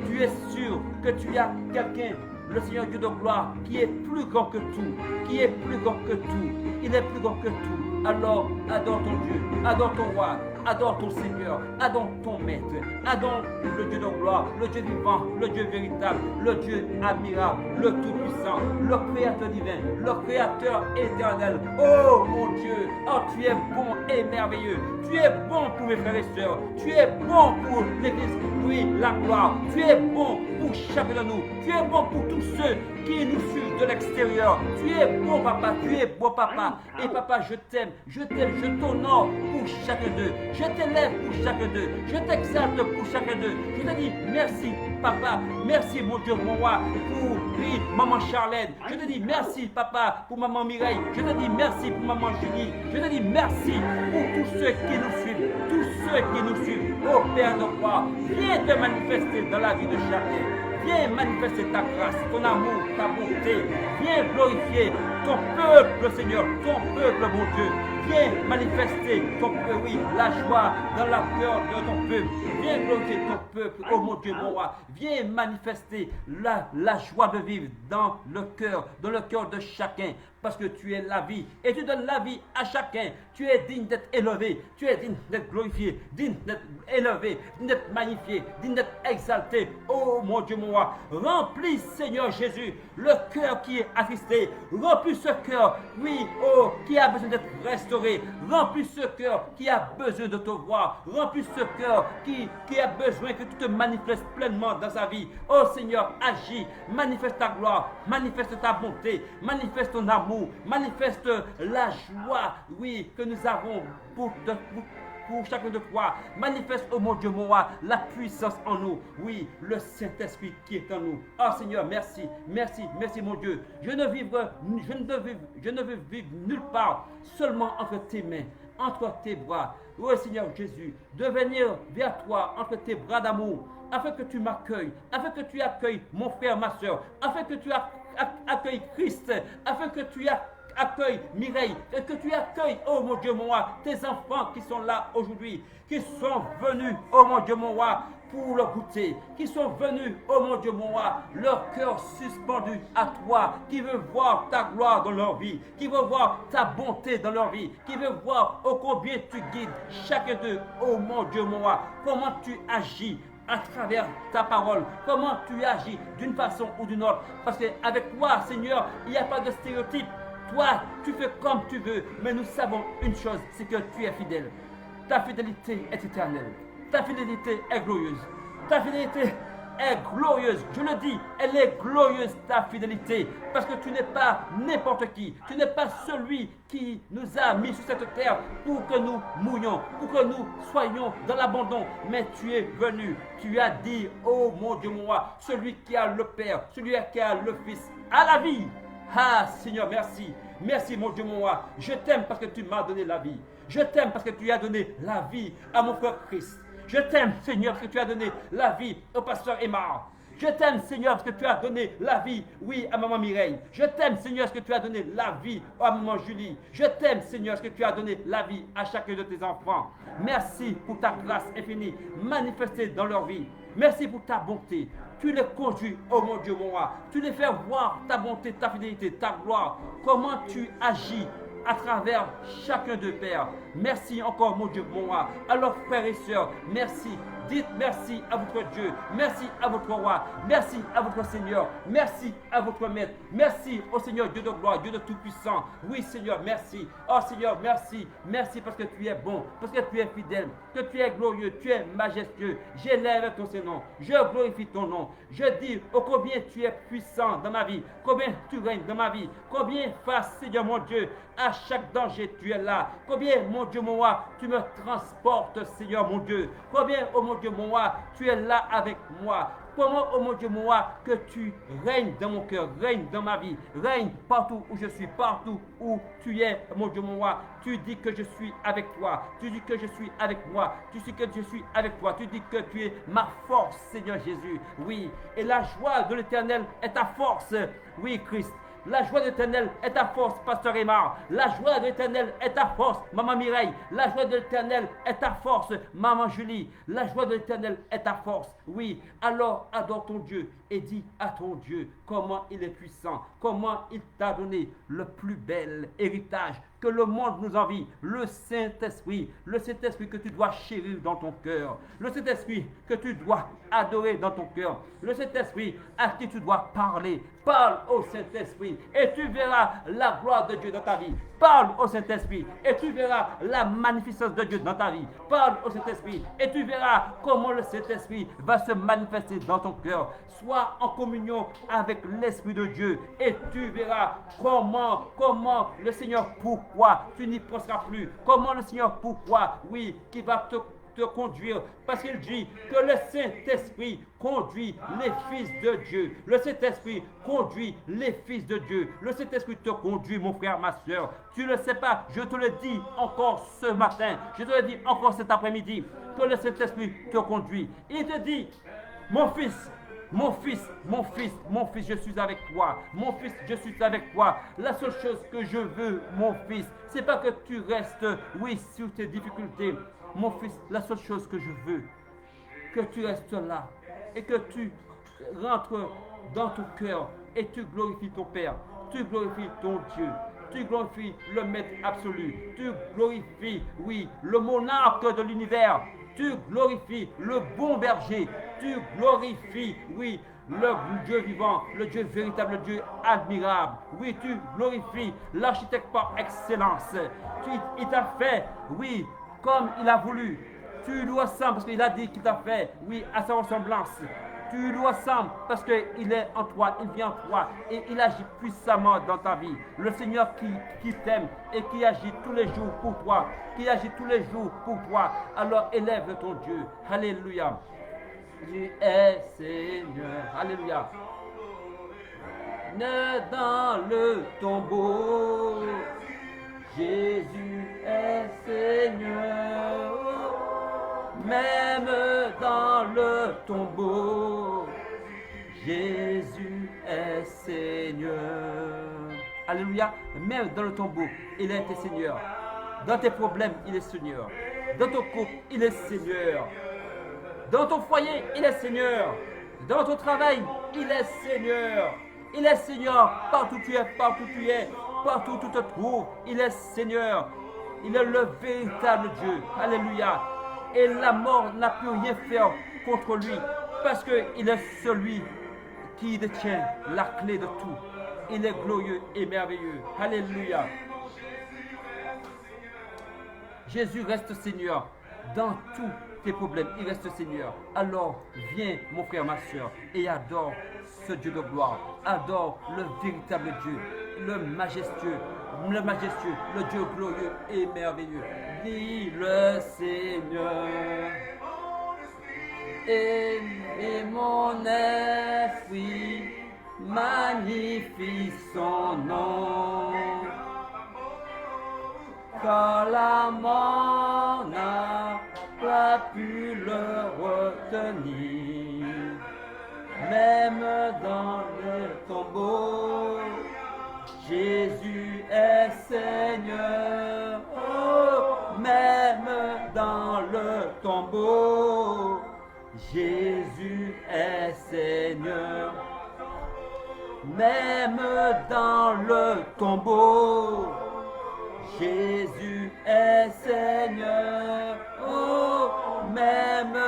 Tu es sûr que tu as quelqu'un, le Seigneur Dieu de gloire, qui est plus grand que tout. Qui est plus grand que tout. Il est plus grand que tout. Alors, adore ton Dieu. Adore ton roi. Adore ton Seigneur, adore ton Maître, adore le Dieu de gloire, le Dieu vivant, le Dieu véritable, le Dieu admirable, le Tout-Puissant, le Créateur divin, le Créateur éternel. Oh mon Dieu, oh tu es bon et merveilleux, tu es bon pour mes frères et sœurs, tu es bon pour l'Église, oui, la gloire, tu es bon pour chacun de nous, tu es bon pour tous ceux qui nous suivent de l'extérieur, tu es bon papa, tu es bon papa, et papa je t'aime, je t'honore pour chacun d'eux. Je t'élève pour chacun d'eux. Je t'exalte pour chacun d'eux. Je te dis merci, papa. Merci, mon Dieu, mon roi, pour oui, maman Charlène. Je te dis merci, papa, pour maman Mireille. Je te dis merci pour maman Julie. Je te dis merci pour tous ceux qui nous suivent. Tous ceux qui nous suivent. Oh Père de roi, viens te manifester dans la vie de chacun. Viens manifester ta grâce, ton amour, ta bonté. Viens glorifier ton peuple, Seigneur, ton peuple, mon Dieu. Viens manifester ton peuple, oui, la joie dans la cœur de ton peuple. Viens glorifier ton peuple, oh mon Dieu, mon roi. Viens manifester la joie de vivre dans le cœur de chacun. Parce que tu es la vie et tu donnes la vie à chacun. Tu es digne d'être élevé, tu es digne d'être glorifié, digne d'être élevé, digne d'être magnifié, digne d'être exalté. Oh mon Dieu, mon roi, remplis, Seigneur Jésus, le cœur qui est attristé. Remplis ce cœur, oui, oh, qui a besoin d'être restauré. Remplis ce cœur qui a besoin de te voir. Remplis ce cœur qui a besoin que tu te manifestes pleinement dans sa vie. Oh Seigneur, agis, manifeste ta gloire, manifeste ta bonté, manifeste ton amour, manifeste la joie, oui, que nous avons pour chacun de toi. Manifeste, oh mon Dieu, mon roi, la puissance en nous. Oui, le Saint-Esprit qui est en nous. Oh Seigneur, merci, merci, merci mon Dieu. Je ne veux vivre nulle part, seulement entre tes mains, entre tes bras. Oh Seigneur Jésus, de venir vers toi entre tes bras d'amour, afin que tu m'accueilles, afin que tu accueilles mon frère, ma soeur, afin que tu accueilles Christ, afin que tu accueilles Mireille, et que tu accueilles, oh mon Dieu, mon roi, tes enfants qui sont là aujourd'hui, qui sont venus, oh mon Dieu, mon roi, pour le goûter, qui sont venus, oh mon Dieu, mon roi, leur cœur suspendu à toi, qui veut voir ta gloire dans leur vie, qui veut voir ta bonté dans leur vie, qui veut voir, oh combien tu guides chacun d'eux, oh mon Dieu, mon roi, comment tu agis à travers ta parole, comment tu agis d'une façon ou d'une autre, parce qu'avec toi, Seigneur, il n'y a pas de stéréotype. Toi, tu fais comme tu veux, mais nous savons une chose, c'est que tu es fidèle. Ta fidélité est éternelle. Ta fidélité est glorieuse. Ta fidélité est glorieuse. Je le dis, elle est glorieuse, ta fidélité. Parce que tu n'es pas n'importe qui. Tu n'es pas celui qui nous a mis sur cette terre pour que nous mourions, pour que nous soyons dans l'abandon. Mais tu es venu. Tu as dit, oh mon Dieu, mon roi, celui qui a le Père, celui qui a le Fils, a la vie. Ah Seigneur, merci. Merci mon Dieu, mon roi. Je t'aime parce que tu m'as donné la vie. Je t'aime parce que tu as donné la vie à mon frère Christ. Je t'aime Seigneur parce que tu as donné la vie au pasteur Aymar. Je t'aime Seigneur parce que tu as donné la vie, oui, à maman Mireille. Je t'aime Seigneur parce que tu as donné la vie à maman Julie. Je t'aime Seigneur parce que tu as donné la vie à chacun de tes enfants. Merci pour ta grâce infinie manifestée dans leur vie. Merci pour ta bonté. Tu les conduis, oh mon Dieu, mon roi. Tu les fais voir ta bonté, ta fidélité, ta gloire. Comment tu agis à travers chacun de Père. Merci encore, mon Dieu, mon roi. Alors, frères et sœurs, merci Dites merci à votre Dieu, merci à votre roi, merci à votre Seigneur, merci à votre maître, merci au Seigneur Dieu de gloire, Dieu de tout-puissant. Oui Seigneur, merci. Oh Seigneur, merci. Merci parce que tu es bon, parce que tu es fidèle, que tu es glorieux, tu es majestueux. J'élève ton Seigneur, je glorifie ton nom. Je dis, oh combien tu es puissant dans ma vie, combien tu règnes dans ma vie, combien face Seigneur mon Dieu, à chaque danger tu es là. Combien mon Dieu mon roi, tu me transportes Seigneur mon Dieu. Combien oh mon Dieu mon roi, tu es là avec moi. Comment, oh mon Dieu, moi, que tu règnes dans mon cœur, règnes dans ma vie, règnes partout où je suis, partout où tu es, mon Dieu, mon roi. Tu dis que je suis avec toi, tu dis que je suis avec moi, tu dis que je suis avec toi, tu dis que tu es ma force, Seigneur Jésus. Oui, et la joie de l'Éternel est ta force. Oui, Christ. La joie de l'Éternel est ta force, Pasteur Aymar. La joie de l'Éternel est ta force, Maman Mireille. La joie de l'Éternel est ta force, Maman Julie. La joie de l'Éternel est ta force. Oui, alors adore ton Dieu et dis à ton Dieu comment il est puissant, comment il t'a donné le plus bel héritage que le monde nous envie, le Saint-Esprit que tu dois chérir dans ton cœur, le Saint-Esprit que tu dois adorer dans ton cœur, le Saint-Esprit à qui tu dois parler. Parle au Saint-Esprit et tu verras la gloire de Dieu dans ta vie. Parle au Saint-Esprit et tu verras la magnificence de Dieu dans ta vie. Parle au Saint-Esprit et tu verras comment le Saint-Esprit va se manifester dans ton cœur. Sois en communion avec l'Esprit de Dieu et tu verras comment le Seigneur, pourquoi tu n'y penseras plus. Comment le Seigneur, pourquoi, oui, qui va te conduire, parce qu'il dit que le Saint-Esprit conduit les fils de Dieu. Le Saint-Esprit conduit les fils de Dieu. Le Saint-Esprit te conduit, mon frère, ma soeur. Tu ne le sais pas, je te le dis encore ce matin, je te le dis encore cet après-midi, que le Saint-Esprit te conduit. Il te dit, mon fils, mon fils, mon fils, mon fils, je suis avec toi. Mon fils, je suis avec toi. La seule chose que je veux, mon fils, c'est pas que tu restes, oui, sur tes difficultés. Mon fils, la seule chose que je veux, que tu restes là et que tu rentres dans ton cœur et tu glorifies ton Père, tu glorifies ton Dieu, tu glorifies le Maître absolu, tu glorifies, oui, le monarque de l'univers, tu glorifies le bon berger, tu glorifies, oui, le Dieu vivant, le Dieu véritable, le Dieu admirable. Oui, tu glorifies l'architecte par excellence. Il t'a fait, oui, comme il a voulu. Tu lui ressembles parce qu'il a dit qu'il t'a fait, oui, à sa ressemblance. Tu lui ressembles parce qu'il est en toi, il vient en toi et il agit puissamment dans ta vie. Le Seigneur qui t'aime et qui agit tous les jours pour toi, qui agit tous les jours pour toi, alors élève ton Dieu. Alléluia. Tu es Seigneur. Alléluia. Ne dans le tombeau, Jésus est Seigneur. Même dans le tombeau, Jésus est Seigneur. Alléluia. Même dans le tombeau, il a été Seigneur. Dans tes problèmes, il est Seigneur. Dans ton couple, il est Seigneur. Dans ton foyer, il est Seigneur. Dans ton travail, il est Seigneur. Il est Seigneur partout où tu es, partout où tu te trouves. Il est Seigneur. Il est le véritable Dieu. Alléluia. Et la mort n'a pu rien faire contre lui parce qu'il est celui qui détient la clé de tout. Il est glorieux et merveilleux. Alléluia. Jésus reste Seigneur dans tous tes problèmes. Il reste Seigneur. Alors viens, mon frère, ma soeur, et adore ce Dieu de gloire. Adore le véritable Dieu, le majestueux, le Dieu glorieux et merveilleux. Dis le Seigneur. Et mon esprit magnifie son nom. Car la mort n'a pas pu le retenir. Même dans le tombeau, Jésus est Seigneur. Oh, même dans le tombeau, Jésus est Seigneur. Même dans le tombeau, Jésus est Seigneur. Oh, même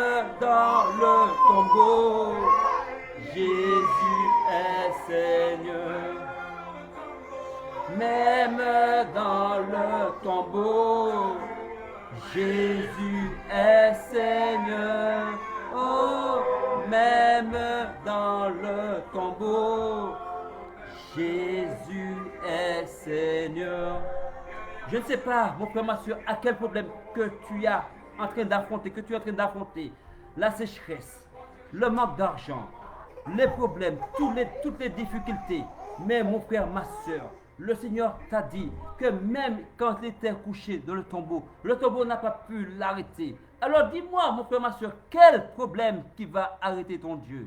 dans le tombeau, Jésus est Seigneur. Même dans le tombeau, Jésus est Seigneur. Oh, même dans le tombeau, Jésus est Seigneur. Je ne sais pas, mon frère, ma soeur, à quel problème que tu es en train d'affronter, la sécheresse, le manque d'argent, les problèmes, toutes les difficultés. Mais mon frère, ma soeur, le Seigneur t'a dit que même quand il était couché dans le tombeau n'a pas pu l'arrêter. Alors dis-moi, mon frère, ma soeur, quel problème qui va arrêter ton Dieu?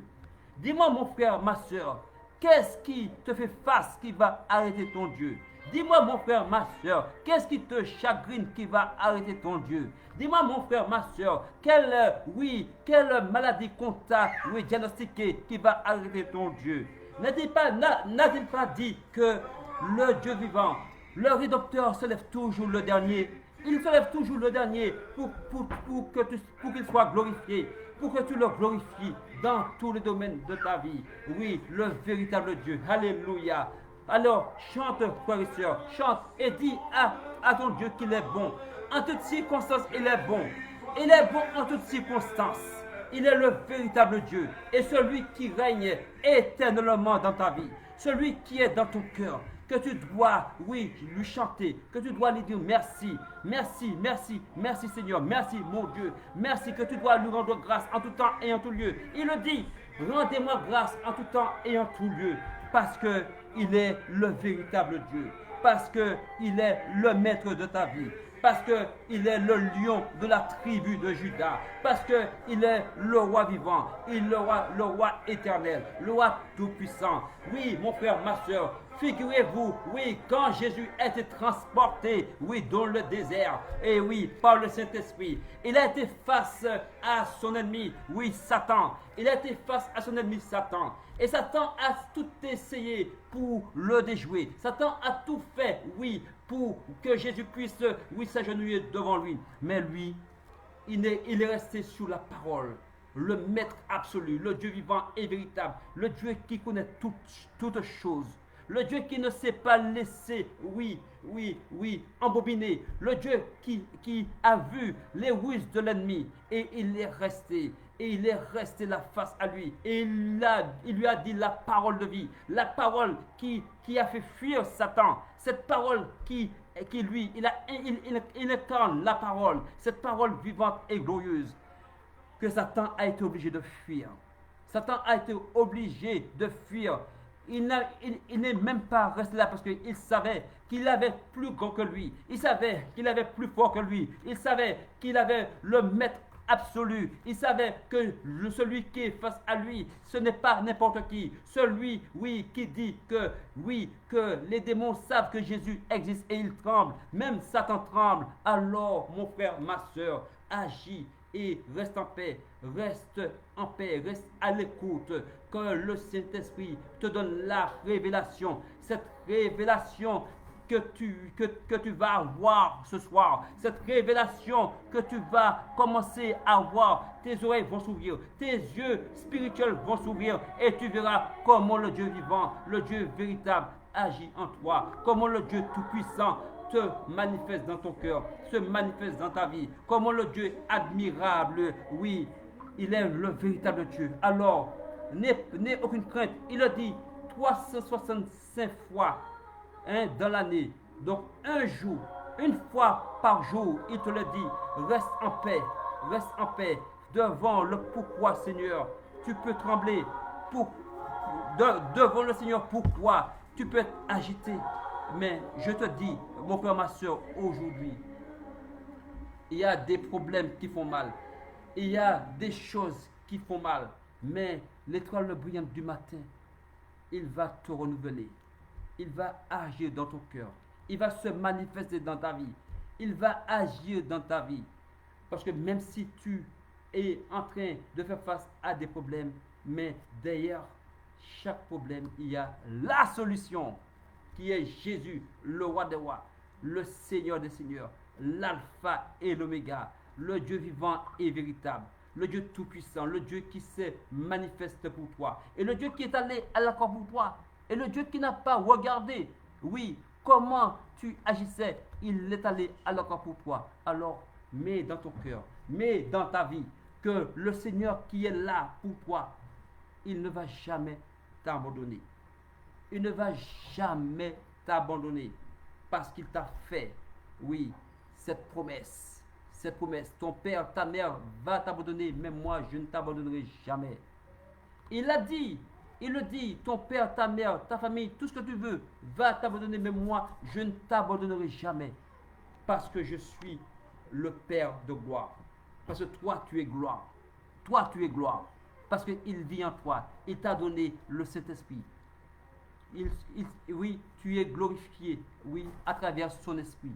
Dis-moi, mon frère, ma soeur, qu'est-ce qui te fait face qui va arrêter ton Dieu? Dis-moi, mon frère, ma soeur, qu'est-ce qui te chagrine qui va arrêter ton Dieu? Dis-moi, mon frère, ma soeur, quelle maladie qu'on t'a diagnostiquée qui va arrêter ton Dieu? N'a-t-il pas dit que le Dieu vivant, le Rédempteur se lève toujours le dernier? Il se lève toujours le dernier pour qu'il soit glorifié, pour que tu le glorifies dans tous les domaines de ta vie. Oui, le véritable Dieu. Alléluia. Alors, chante, frères et sœurs, chante et dis à ton Dieu qu'il est bon. En toutes circonstances, il est bon. Il est bon en toutes circonstances. Il est le véritable Dieu et celui qui règne éternellement dans ta vie. Celui qui est dans ton cœur, que tu dois, oui, lui chanter, que tu dois lui dire merci, merci, merci, merci Seigneur, merci mon Dieu, merci, que tu dois lui rendre grâce en tout temps et en tout lieu. Il le dit, rendez-moi grâce en tout temps et en tout lieu, parce qu'il est le véritable Dieu, parce qu'il est le maître de ta vie, parce qu'il est le lion de la tribu de Juda, parce qu'il est le roi vivant, il est le roi éternel, le roi tout-puissant. Oui, mon frère, ma soeur, figurez-vous, oui, quand Jésus a été transporté, oui, dans le désert, et oui, par le Saint-Esprit, il a été face à son ennemi, oui, Satan. Il a été face à son ennemi Satan. Et Satan a tout essayé pour le déjouer. Satan a tout fait, oui, pour que Jésus puisse, oui, s'agenouiller devant lui. Mais lui, il est resté sur la parole. Le maître absolu, le Dieu vivant et véritable, le Dieu qui connaît toutes choses. Le Dieu qui ne s'est pas laissé, oui, embobiner. Le Dieu qui a vu les ruses de l'ennemi et il est resté. Et il est resté là face à lui. Et il lui a dit la parole de vie. La parole qui a fait fuir Satan. Cette parole qui lui, il incarne la parole. Cette parole vivante et glorieuse que Satan a été obligé de fuir. Satan a été obligé de fuir. Il n'est même pas resté là parce qu'il savait qu'il avait plus grand que lui. Il savait qu'il avait plus fort que lui. Il savait qu'il avait le maître absolu. Il savait que celui qui est face à lui, ce n'est pas n'importe qui. Celui, oui, qui dit que, oui, que les démons savent que Jésus existe et ils tremblent. Même Satan tremble. Alors, mon frère, ma soeur, agis et reste en paix, reste à l'écoute, que le Saint-Esprit te donne la révélation, cette révélation que tu vas avoir ce soir, cette révélation que tu vas commencer à voir, tes oreilles vont s'ouvrir, tes yeux spirituels vont s'ouvrir et tu verras comment le Dieu vivant, le Dieu véritable agit en toi, comment le Dieu tout-puissant se manifeste dans ton cœur, se manifeste dans ta vie, comment le Dieu admirable, oui, il est le véritable Dieu. Alors, n'aie aucune crainte, il a dit 365 fois dans l'année, donc un jour, une fois par jour, il te le dit, reste en paix devant le pourquoi Seigneur, tu peux trembler devant le Seigneur, pourquoi tu peux être agité. Mais je te dis, mon frère, ma soeur, aujourd'hui, il y a des problèmes qui font mal. Il y a des choses qui font mal. Mais l'étoile brillante du matin, il va te renouveler. Il va agir dans ton cœur. Il va se manifester dans ta vie. Il va agir dans ta vie. Parce que même si tu es en train de faire face à des problèmes, mais derrière chaque problème, il y a la solution, qui est Jésus, le roi des rois, le Seigneur des seigneurs, l'alpha et l'oméga, le Dieu vivant et véritable, le Dieu tout-puissant, le Dieu qui s'est manifeste pour toi, et le Dieu qui est allé à la croix pour toi, et le Dieu qui n'a pas regardé, oui, comment tu agissais, il est allé à la croix pour toi. Alors, mets dans ton cœur, mets dans ta vie, que le Seigneur qui est là pour toi, il ne va jamais t'abandonner. Il ne va jamais t'abandonner parce qu'il t'a fait, oui, cette promesse. Cette promesse. Ton père, ta mère va t'abandonner, mais moi, je ne t'abandonnerai jamais. Il a dit, il le dit, ton père, ta mère, ta famille, tout ce que tu veux, va t'abandonner, mais moi, je ne t'abandonnerai jamais. Parce que je suis le Père de gloire. Parce que toi, tu es gloire. Toi, tu es gloire. Parce qu'il vit en toi. Il t'a donné le Saint-Esprit. Oui, tu es glorifié, oui, à travers son esprit.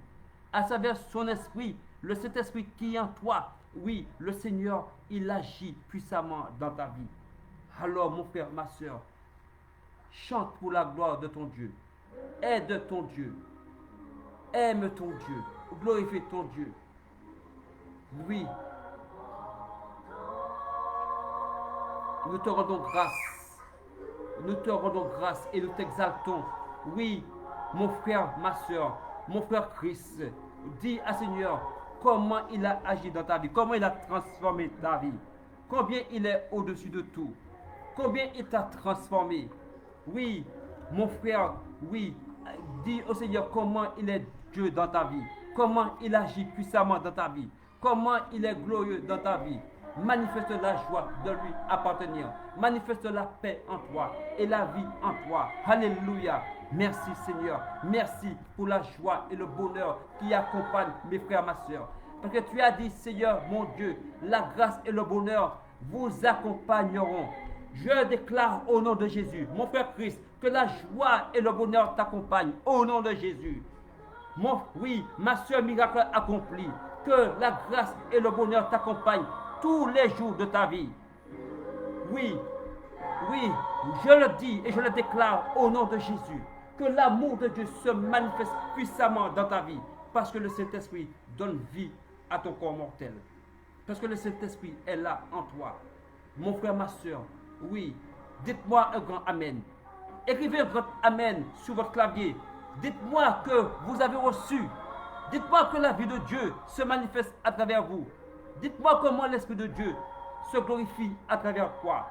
À travers son esprit, le Saint-Esprit qui est en toi, oui, le Seigneur, il agit puissamment dans ta vie. Alors, mon frère, ma soeur, chante pour la gloire de ton Dieu. Aide ton Dieu. Aime ton Dieu. Glorifie ton Dieu. Oui. Nous te rendons grâce. Nous te rendons grâce et nous t'exaltons. Oui, mon frère, ma soeur, mon frère Christ, dis à Seigneur comment il a agi dans ta vie, comment il a transformé ta vie, combien il est au-dessus de tout, combien il t'a transformé. Oui, mon frère, oui, dis au Seigneur comment il est Dieu dans ta vie, comment il agit puissamment dans ta vie, comment il est glorieux dans ta vie. Manifeste la joie de lui appartenir. Manifeste la paix en toi et la vie en toi. Alléluia. Merci Seigneur. Merci pour la joie et le bonheur qui accompagnent mes frères, ma soeur. Parce que tu as dit, Seigneur, mon Dieu, la grâce et le bonheur vous accompagneront. Je déclare au nom de Jésus, mon frère Christ, que la joie et le bonheur t'accompagnent au nom de Jésus. Oui, ma soeur miracle accompli. Que la grâce et le bonheur t'accompagnent tous les jours de ta vie. Oui, oui, je le dis et je le déclare au nom de Jésus. Que l'amour de Dieu se manifeste puissamment dans ta vie. Parce que le Saint-Esprit donne vie à ton corps mortel. Parce que le Saint-Esprit est là en toi. Mon frère, ma soeur, oui, dites-moi un grand Amen. Écrivez un grand Amen sur votre clavier. Dites-moi que vous avez reçu. Dites-moi que la vie de Dieu se manifeste à travers vous. Dites-moi comment l'Esprit de Dieu se glorifie à travers toi.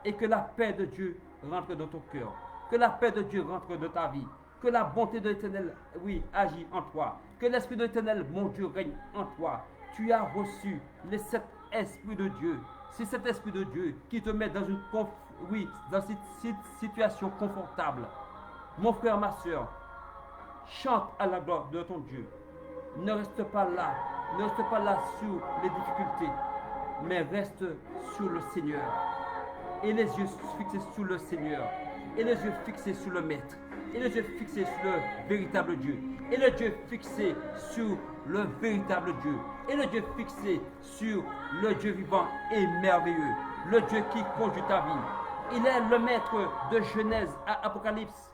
Et que la paix de Dieu rentre dans ton cœur. Que la paix de Dieu rentre dans ta vie. Que la bonté de l'Éternel, oui, agit en toi. Que l'Esprit de l'Éternel, mon Dieu, règne en toi. Tu as reçu les 7 esprits de Dieu. C'est cet Esprit de Dieu qui te met dans cette situation confortable. Mon frère, ma soeur, chante à la gloire de ton Dieu. Ne reste pas là. Ne reste pas là sur les difficultés, mais reste sur le Seigneur. Et les yeux fixés sur le Seigneur. Et les yeux fixés sur le Maître. Et les yeux fixés sur le véritable Dieu. Et les yeux fixés sur le véritable Dieu. Et le Dieu fixé sur le Dieu vivant et merveilleux. Le Dieu qui conduit ta vie. Il est le Maître de Genèse à Apocalypse.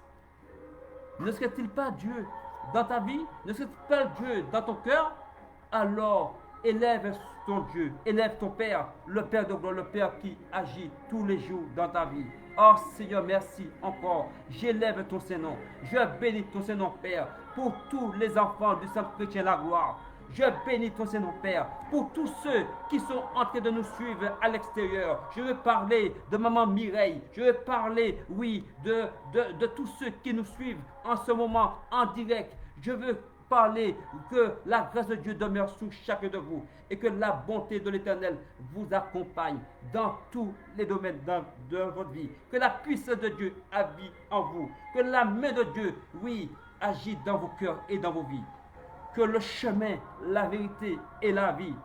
Ne serait-il pas Dieu dans ta vie? Ne serait-il pas Dieu dans ton cœur? Alors, élève ton Dieu, élève ton Père, le Père de gloire, le Père qui agit tous les jours dans ta vie. Oh Seigneur, merci encore. J'élève ton Saint-Nom. Je bénis ton Saint-Nom, Père, pour tous les enfants du Saint Chrétien la gloire. Je bénis ton Saint-Nom, Père, pour tous ceux qui sont en train de nous suivre à l'extérieur. Je veux parler de Maman Mireille. Je veux parler, oui, de tous ceux qui nous suivent en ce moment en direct. Je veux parler que la grâce de Dieu demeure sur chacun de vous et que la bonté de l'Éternel vous accompagne dans tous les domaines de votre vie. Que la puissance de Dieu habite en vous. Que la main de Dieu, oui, agit dans vos cœurs et dans vos vies. Que le chemin, la vérité et la vie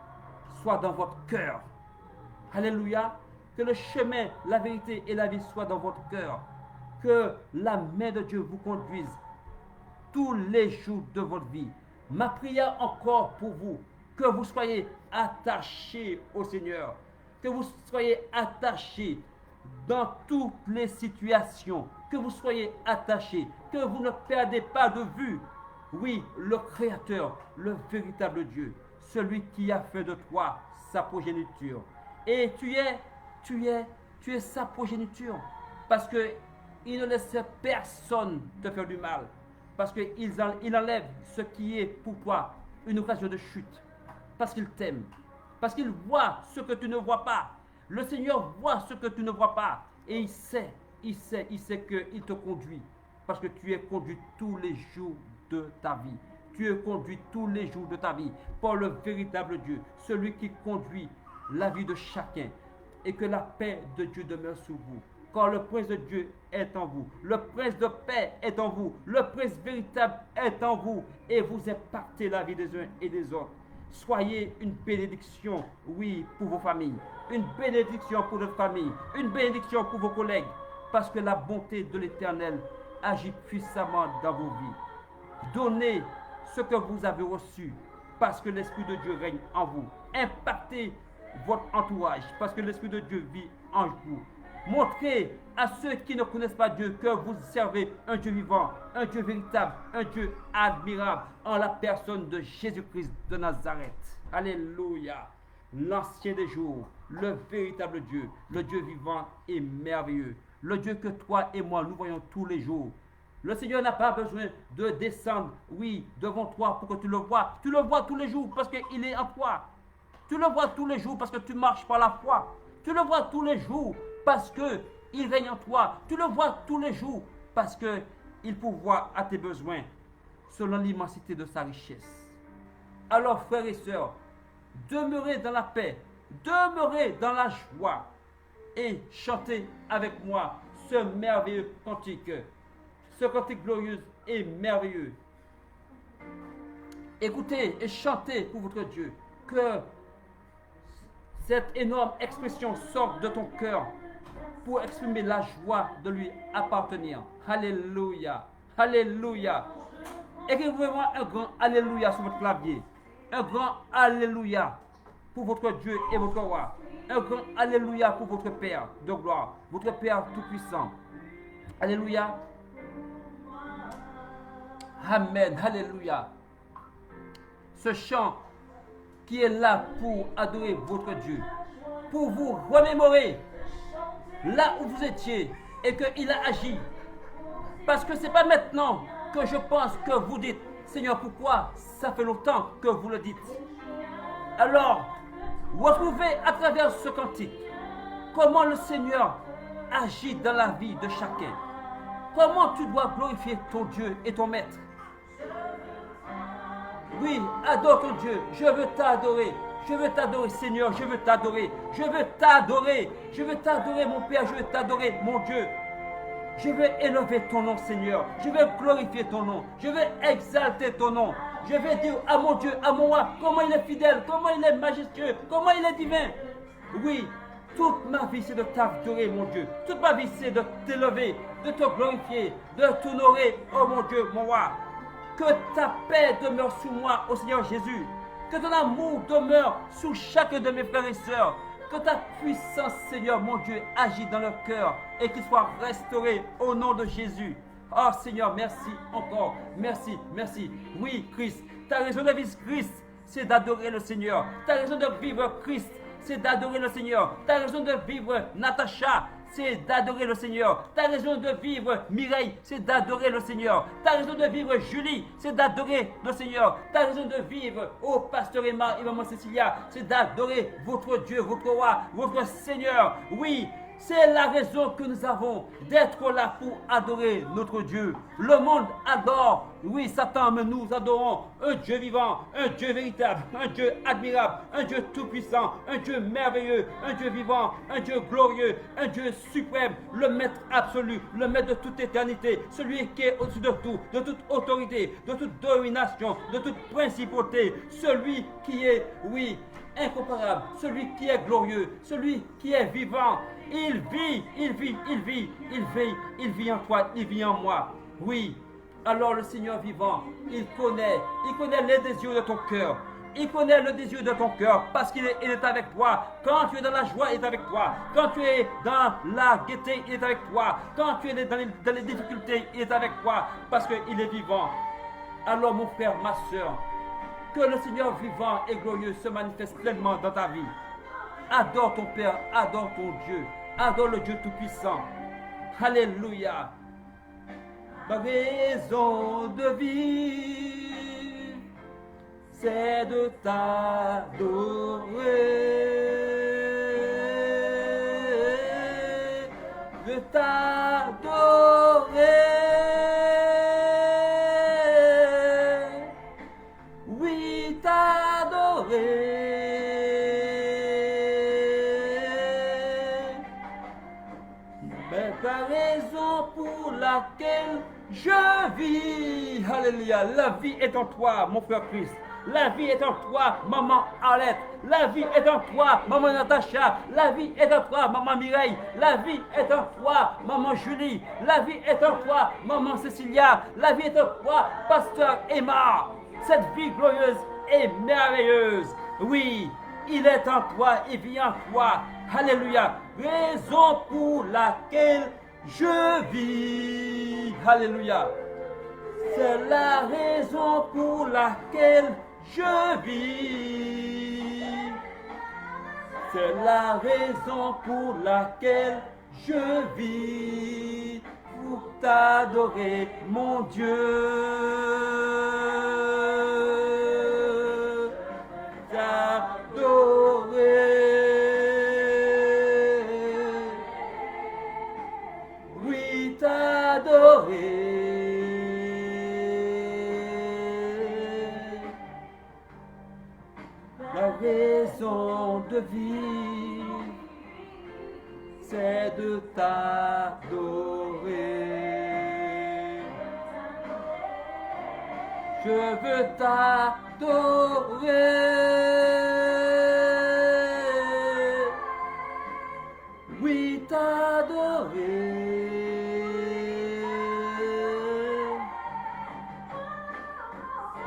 soient dans votre cœur. Alléluia. Que le chemin, la vérité et la vie soient dans votre cœur. Que la main de Dieu vous conduise tous les jours de votre vie. Ma prière encore pour vous, que vous soyez attachés au Seigneur, que vous soyez attachés dans toutes les situations, que vous soyez attachés, que vous ne perdez pas de vue, oui, le Créateur, le véritable Dieu, celui qui a fait de toi sa progéniture. Et tu es sa progéniture. Parce que il ne laisse personne te faire du mal. Parce qu'il enlève ce qui est pour toi une occasion de chute. Parce qu'il t'aime. Parce qu'il voit ce que tu ne vois pas. Le Seigneur voit ce que tu ne vois pas. Et il sait qu'il te conduit. Parce que tu es conduit tous les jours de ta vie. Tu es conduit tous les jours de ta vie par le véritable Dieu. Celui qui conduit la vie de chacun. Et que la paix de Dieu demeure sur vous. Car le prince de Dieu est en vous. Le prince de paix est en vous. Le prince véritable est en vous. Et vous impactez la vie des uns et des autres. Soyez une bénédiction, oui, pour vos familles. Une bénédiction pour votre famille. Une bénédiction pour vos collègues. Parce que la bonté de l'Éternel agit puissamment dans vos vies. Donnez ce que vous avez reçu. Parce que l'Esprit de Dieu règne en vous. Impactez votre entourage. Parce que l'Esprit de Dieu vit en vous. Montrez à ceux qui ne connaissent pas Dieu que vous servez un Dieu vivant, un Dieu véritable, un Dieu admirable en la personne de Jésus-Christ de Nazareth. Alléluia. L'ancien des jours, le véritable Dieu, le Dieu vivant et merveilleux. Le Dieu que toi et moi nous voyons tous les jours. Le Seigneur n'a pas besoin de descendre, oui, devant toi pour que tu le vois. Tu le vois tous les jours parce qu'il est en toi. Tu le vois tous les jours parce que tu marches par la foi. Tu le vois tous les jours parce qu'il règne en toi. Tu le vois tous les jours parce qu'il pourvoit à tes besoins selon l'immensité de sa richesse. Alors, frères et sœurs, demeurez dans la paix, demeurez dans la joie et chantez avec moi ce merveilleux cantique, ce cantique glorieux et merveilleux. Écoutez et chantez pour votre Dieu, que cette énorme expression sorte de ton cœur pour exprimer la joie de lui appartenir. Alléluia, alléluia. Écrivez-moi un grand alléluia sur votre clavier. Un grand alléluia pour votre Dieu et votre roi. Un grand alléluia pour votre Père de gloire, votre Père tout-puissant. Alléluia. Amen, alléluia. Ce chant qui est là pour adorer votre Dieu, pour vous remémorer là où vous étiez et qu'il a agi. Parce que ce n'est pas maintenant que je pense que vous dites, Seigneur, pourquoi ça fait longtemps que vous le dites. Alors, retrouvez à travers ce cantique comment le Seigneur agit dans la vie de chacun. Comment tu dois glorifier ton Dieu et ton Maître. Oui, adore ton Dieu. Je veux t'adorer. Je veux t'adorer, Seigneur. Je veux t'adorer. Je veux t'adorer. Je veux t'adorer, mon Père. Je veux t'adorer, mon Dieu. Je veux élever ton nom, Seigneur. Je veux glorifier ton nom. Je veux exalter ton nom. Je veux dire à mon Dieu, à mon roi, comment il est fidèle, comment il est majestueux, comment il est divin. Oui, toute ma vie, c'est de t'adorer, mon Dieu. Toute ma vie, c'est de t'élever, de te glorifier, de t'honorer, oh mon Dieu, mon roi. Que ta paix demeure sous moi, ô Seigneur Jésus. Que ton amour demeure sous chacun de mes frères et sœurs. Que ta puissance, Seigneur, mon Dieu, agisse dans leur cœur et qu'il soit restauré au nom de Jésus. Oh Seigneur, merci encore. Merci, merci. Oui, Christ, ta raison de vivre Christ, c'est d'adorer le Seigneur. Ta raison de vivre Christ, c'est d'adorer le Seigneur. Ta raison de vivre Natacha, c'est d'adorer le Seigneur. Ta raison de vivre Mireille, c'est d'adorer le Seigneur. Ta raison de vivre Julie, c'est d'adorer le Seigneur. Ta raison de vivre, oh Pasteur Emma et Maman Cécilia, c'est d'adorer votre Dieu, votre roi, votre Seigneur. Oui, c'est la raison que nous avons d'être là pour adorer notre Dieu. Le monde adore, oui Satan, mais nous adorons un Dieu vivant, un Dieu véritable, un Dieu admirable, un Dieu tout-puissant, un Dieu merveilleux, un Dieu vivant, un Dieu glorieux, un Dieu suprême, le Maître absolu, le Maître de toute éternité, celui qui est au-dessus de tout, de toute autorité, de toute domination, de toute principauté, celui qui est, oui, incomparable, celui qui est glorieux, celui qui est vivant. Il vit, il vit, il vit, il vit, il vit en toi, il vit en moi. Oui, alors le Seigneur vivant, il connaît les désirs de ton cœur. Il connaît le désir de ton cœur parce qu'il est avec toi. Quand tu es dans la joie, il est avec toi. Quand tu es dans la gaieté, il est avec toi. Quand tu es dans les difficultés, il est avec toi parce qu'il est vivant. Alors mon frère, ma soeur, Que le Seigneur vivant et glorieux se manifeste pleinement dans ta vie. Adore ton Père, adore ton Dieu, adore le Dieu Tout-Puissant. Alléluia. Ma raison de vivre, c'est de t'adorer, de t'adorer. Oui, t'adorer. Mais la raison pour laquelle je vis, alléluia, la vie est en toi, mon frère Christ. La vie est en toi, maman Arlette. La vie est en toi, maman Natacha. La vie est en toi, maman Mireille. La vie est en toi, maman Julie. La vie est en toi, maman Cécilia. La vie est en toi, pasteur Emma. Cette vie glorieuse et merveilleuse. Oui, il est en toi, il vit en toi. Alléluia. Raison pour laquelle je vis. Alléluia. C'est la raison pour laquelle je vis. C'est la raison pour laquelle je vis. Pour t'adorer, mon Dieu. T'adorer. Oui, t'adorer. La raison de vivre, c'est de t'adorer. Je veux t'adorer. Oui, t'adorer.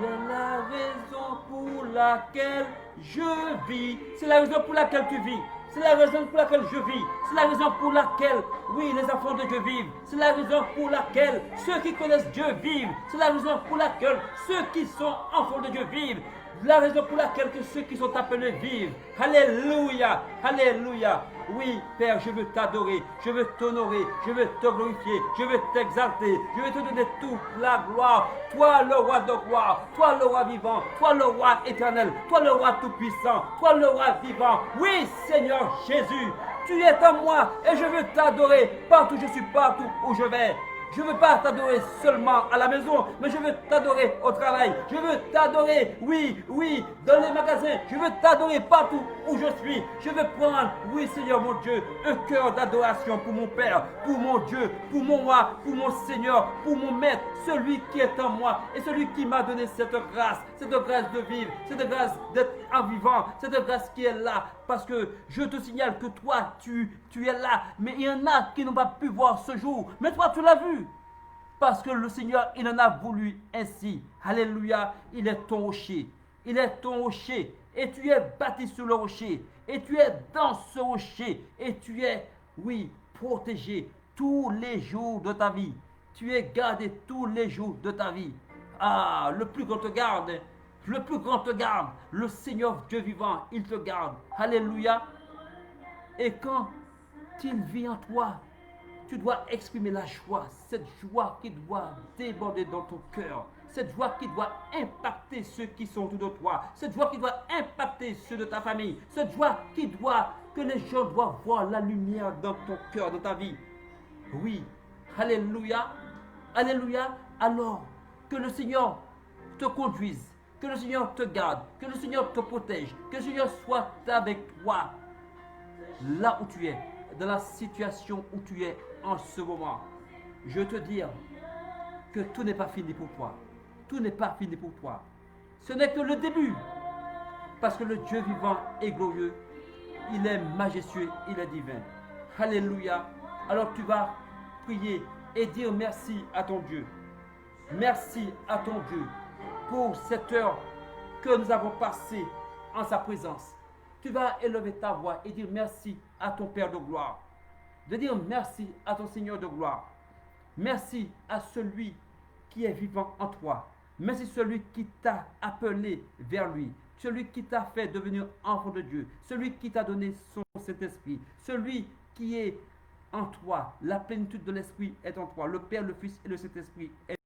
C'est la raison pour laquelle je vis. C'est la raison pour laquelle tu vis. C'est la raison pour laquelle je vis. C'est la raison pour laquelle, oui, les enfants de Dieu vivent. C'est la raison pour laquelle ceux qui connaissent Dieu vivent. C'est la raison pour laquelle ceux qui sont enfants de Dieu vivent. La raison pour laquelle que ceux qui sont appelés vivent. Alléluia, alléluia. Oui, Père, je veux t'adorer, je veux t'honorer, je veux te glorifier, je veux t'exalter, je veux te donner toute la gloire. Toi le roi de gloire, toi le roi vivant, toi le roi éternel, toi le roi tout-puissant, toi le roi vivant. Oui, Seigneur Jésus, tu es en moi et je veux t'adorer partout où je suis, partout où je vais. Je ne veux pas t'adorer seulement à la maison, mais je veux t'adorer au travail. Je veux t'adorer, oui, oui, dans les magasins. Je veux t'adorer partout où je suis. Je veux prendre, oui Seigneur mon Dieu, un cœur d'adoration pour mon Père, pour mon Dieu, pour mon roi, pour mon Seigneur, pour mon Maître, celui qui est en moi et celui qui m'a donné cette grâce de vivre, cette grâce d'être en vivant, cette grâce qui est là. Parce que je te signale que toi, tu es là. Mais il y en a qui n'ont pas pu voir ce jour. Mais toi, tu l'as vu. Parce que le Seigneur, il en a voulu ainsi. Alléluia. Il est ton rocher. Il est ton rocher. Et tu es bâti sur le rocher. Et tu es dans ce rocher. Et tu es, oui, protégé tous les jours de ta vie. Tu es gardé tous les jours de ta vie. Ah, le plus grand te garde. Le plus grand te garde. Le Seigneur Dieu vivant, il te garde. Alléluia. Et quand il vit en toi, tu dois exprimer la joie. Cette joie qui doit déborder dans ton cœur. Cette joie qui doit impacter ceux qui sont autour de toi. Cette joie qui doit impacter ceux de ta famille. Cette joie qui doit, que les gens doivent voir la lumière dans ton cœur, dans ta vie. Oui. Alléluia. Alléluia. Alors que le Seigneur te conduise. Que le Seigneur te garde, que le Seigneur te protège, que le Seigneur soit avec toi, là où tu es, dans la situation où tu es en ce moment. Je te dis que tout n'est pas fini pour toi. Tout n'est pas fini pour toi. Ce n'est que le début. Parce que le Dieu vivant est glorieux, il est majestueux, il est divin. Alléluia. Alors tu vas prier et dire merci à ton Dieu. Merci à ton Dieu pour cette heure que nous avons passée en sa présence. Tu vas élever ta voix et dire merci à ton Père de gloire. De dire merci à ton Seigneur de gloire. Merci à celui qui est vivant en toi. mais c'est celui qui t'a appelé vers lui, celui qui t'a fait devenir enfant de Dieu, celui qui t'a donné son Saint-Esprit, celui qui est en toi. La plénitude de l'Esprit est en toi. Le Père, le Fils et le Saint-Esprit est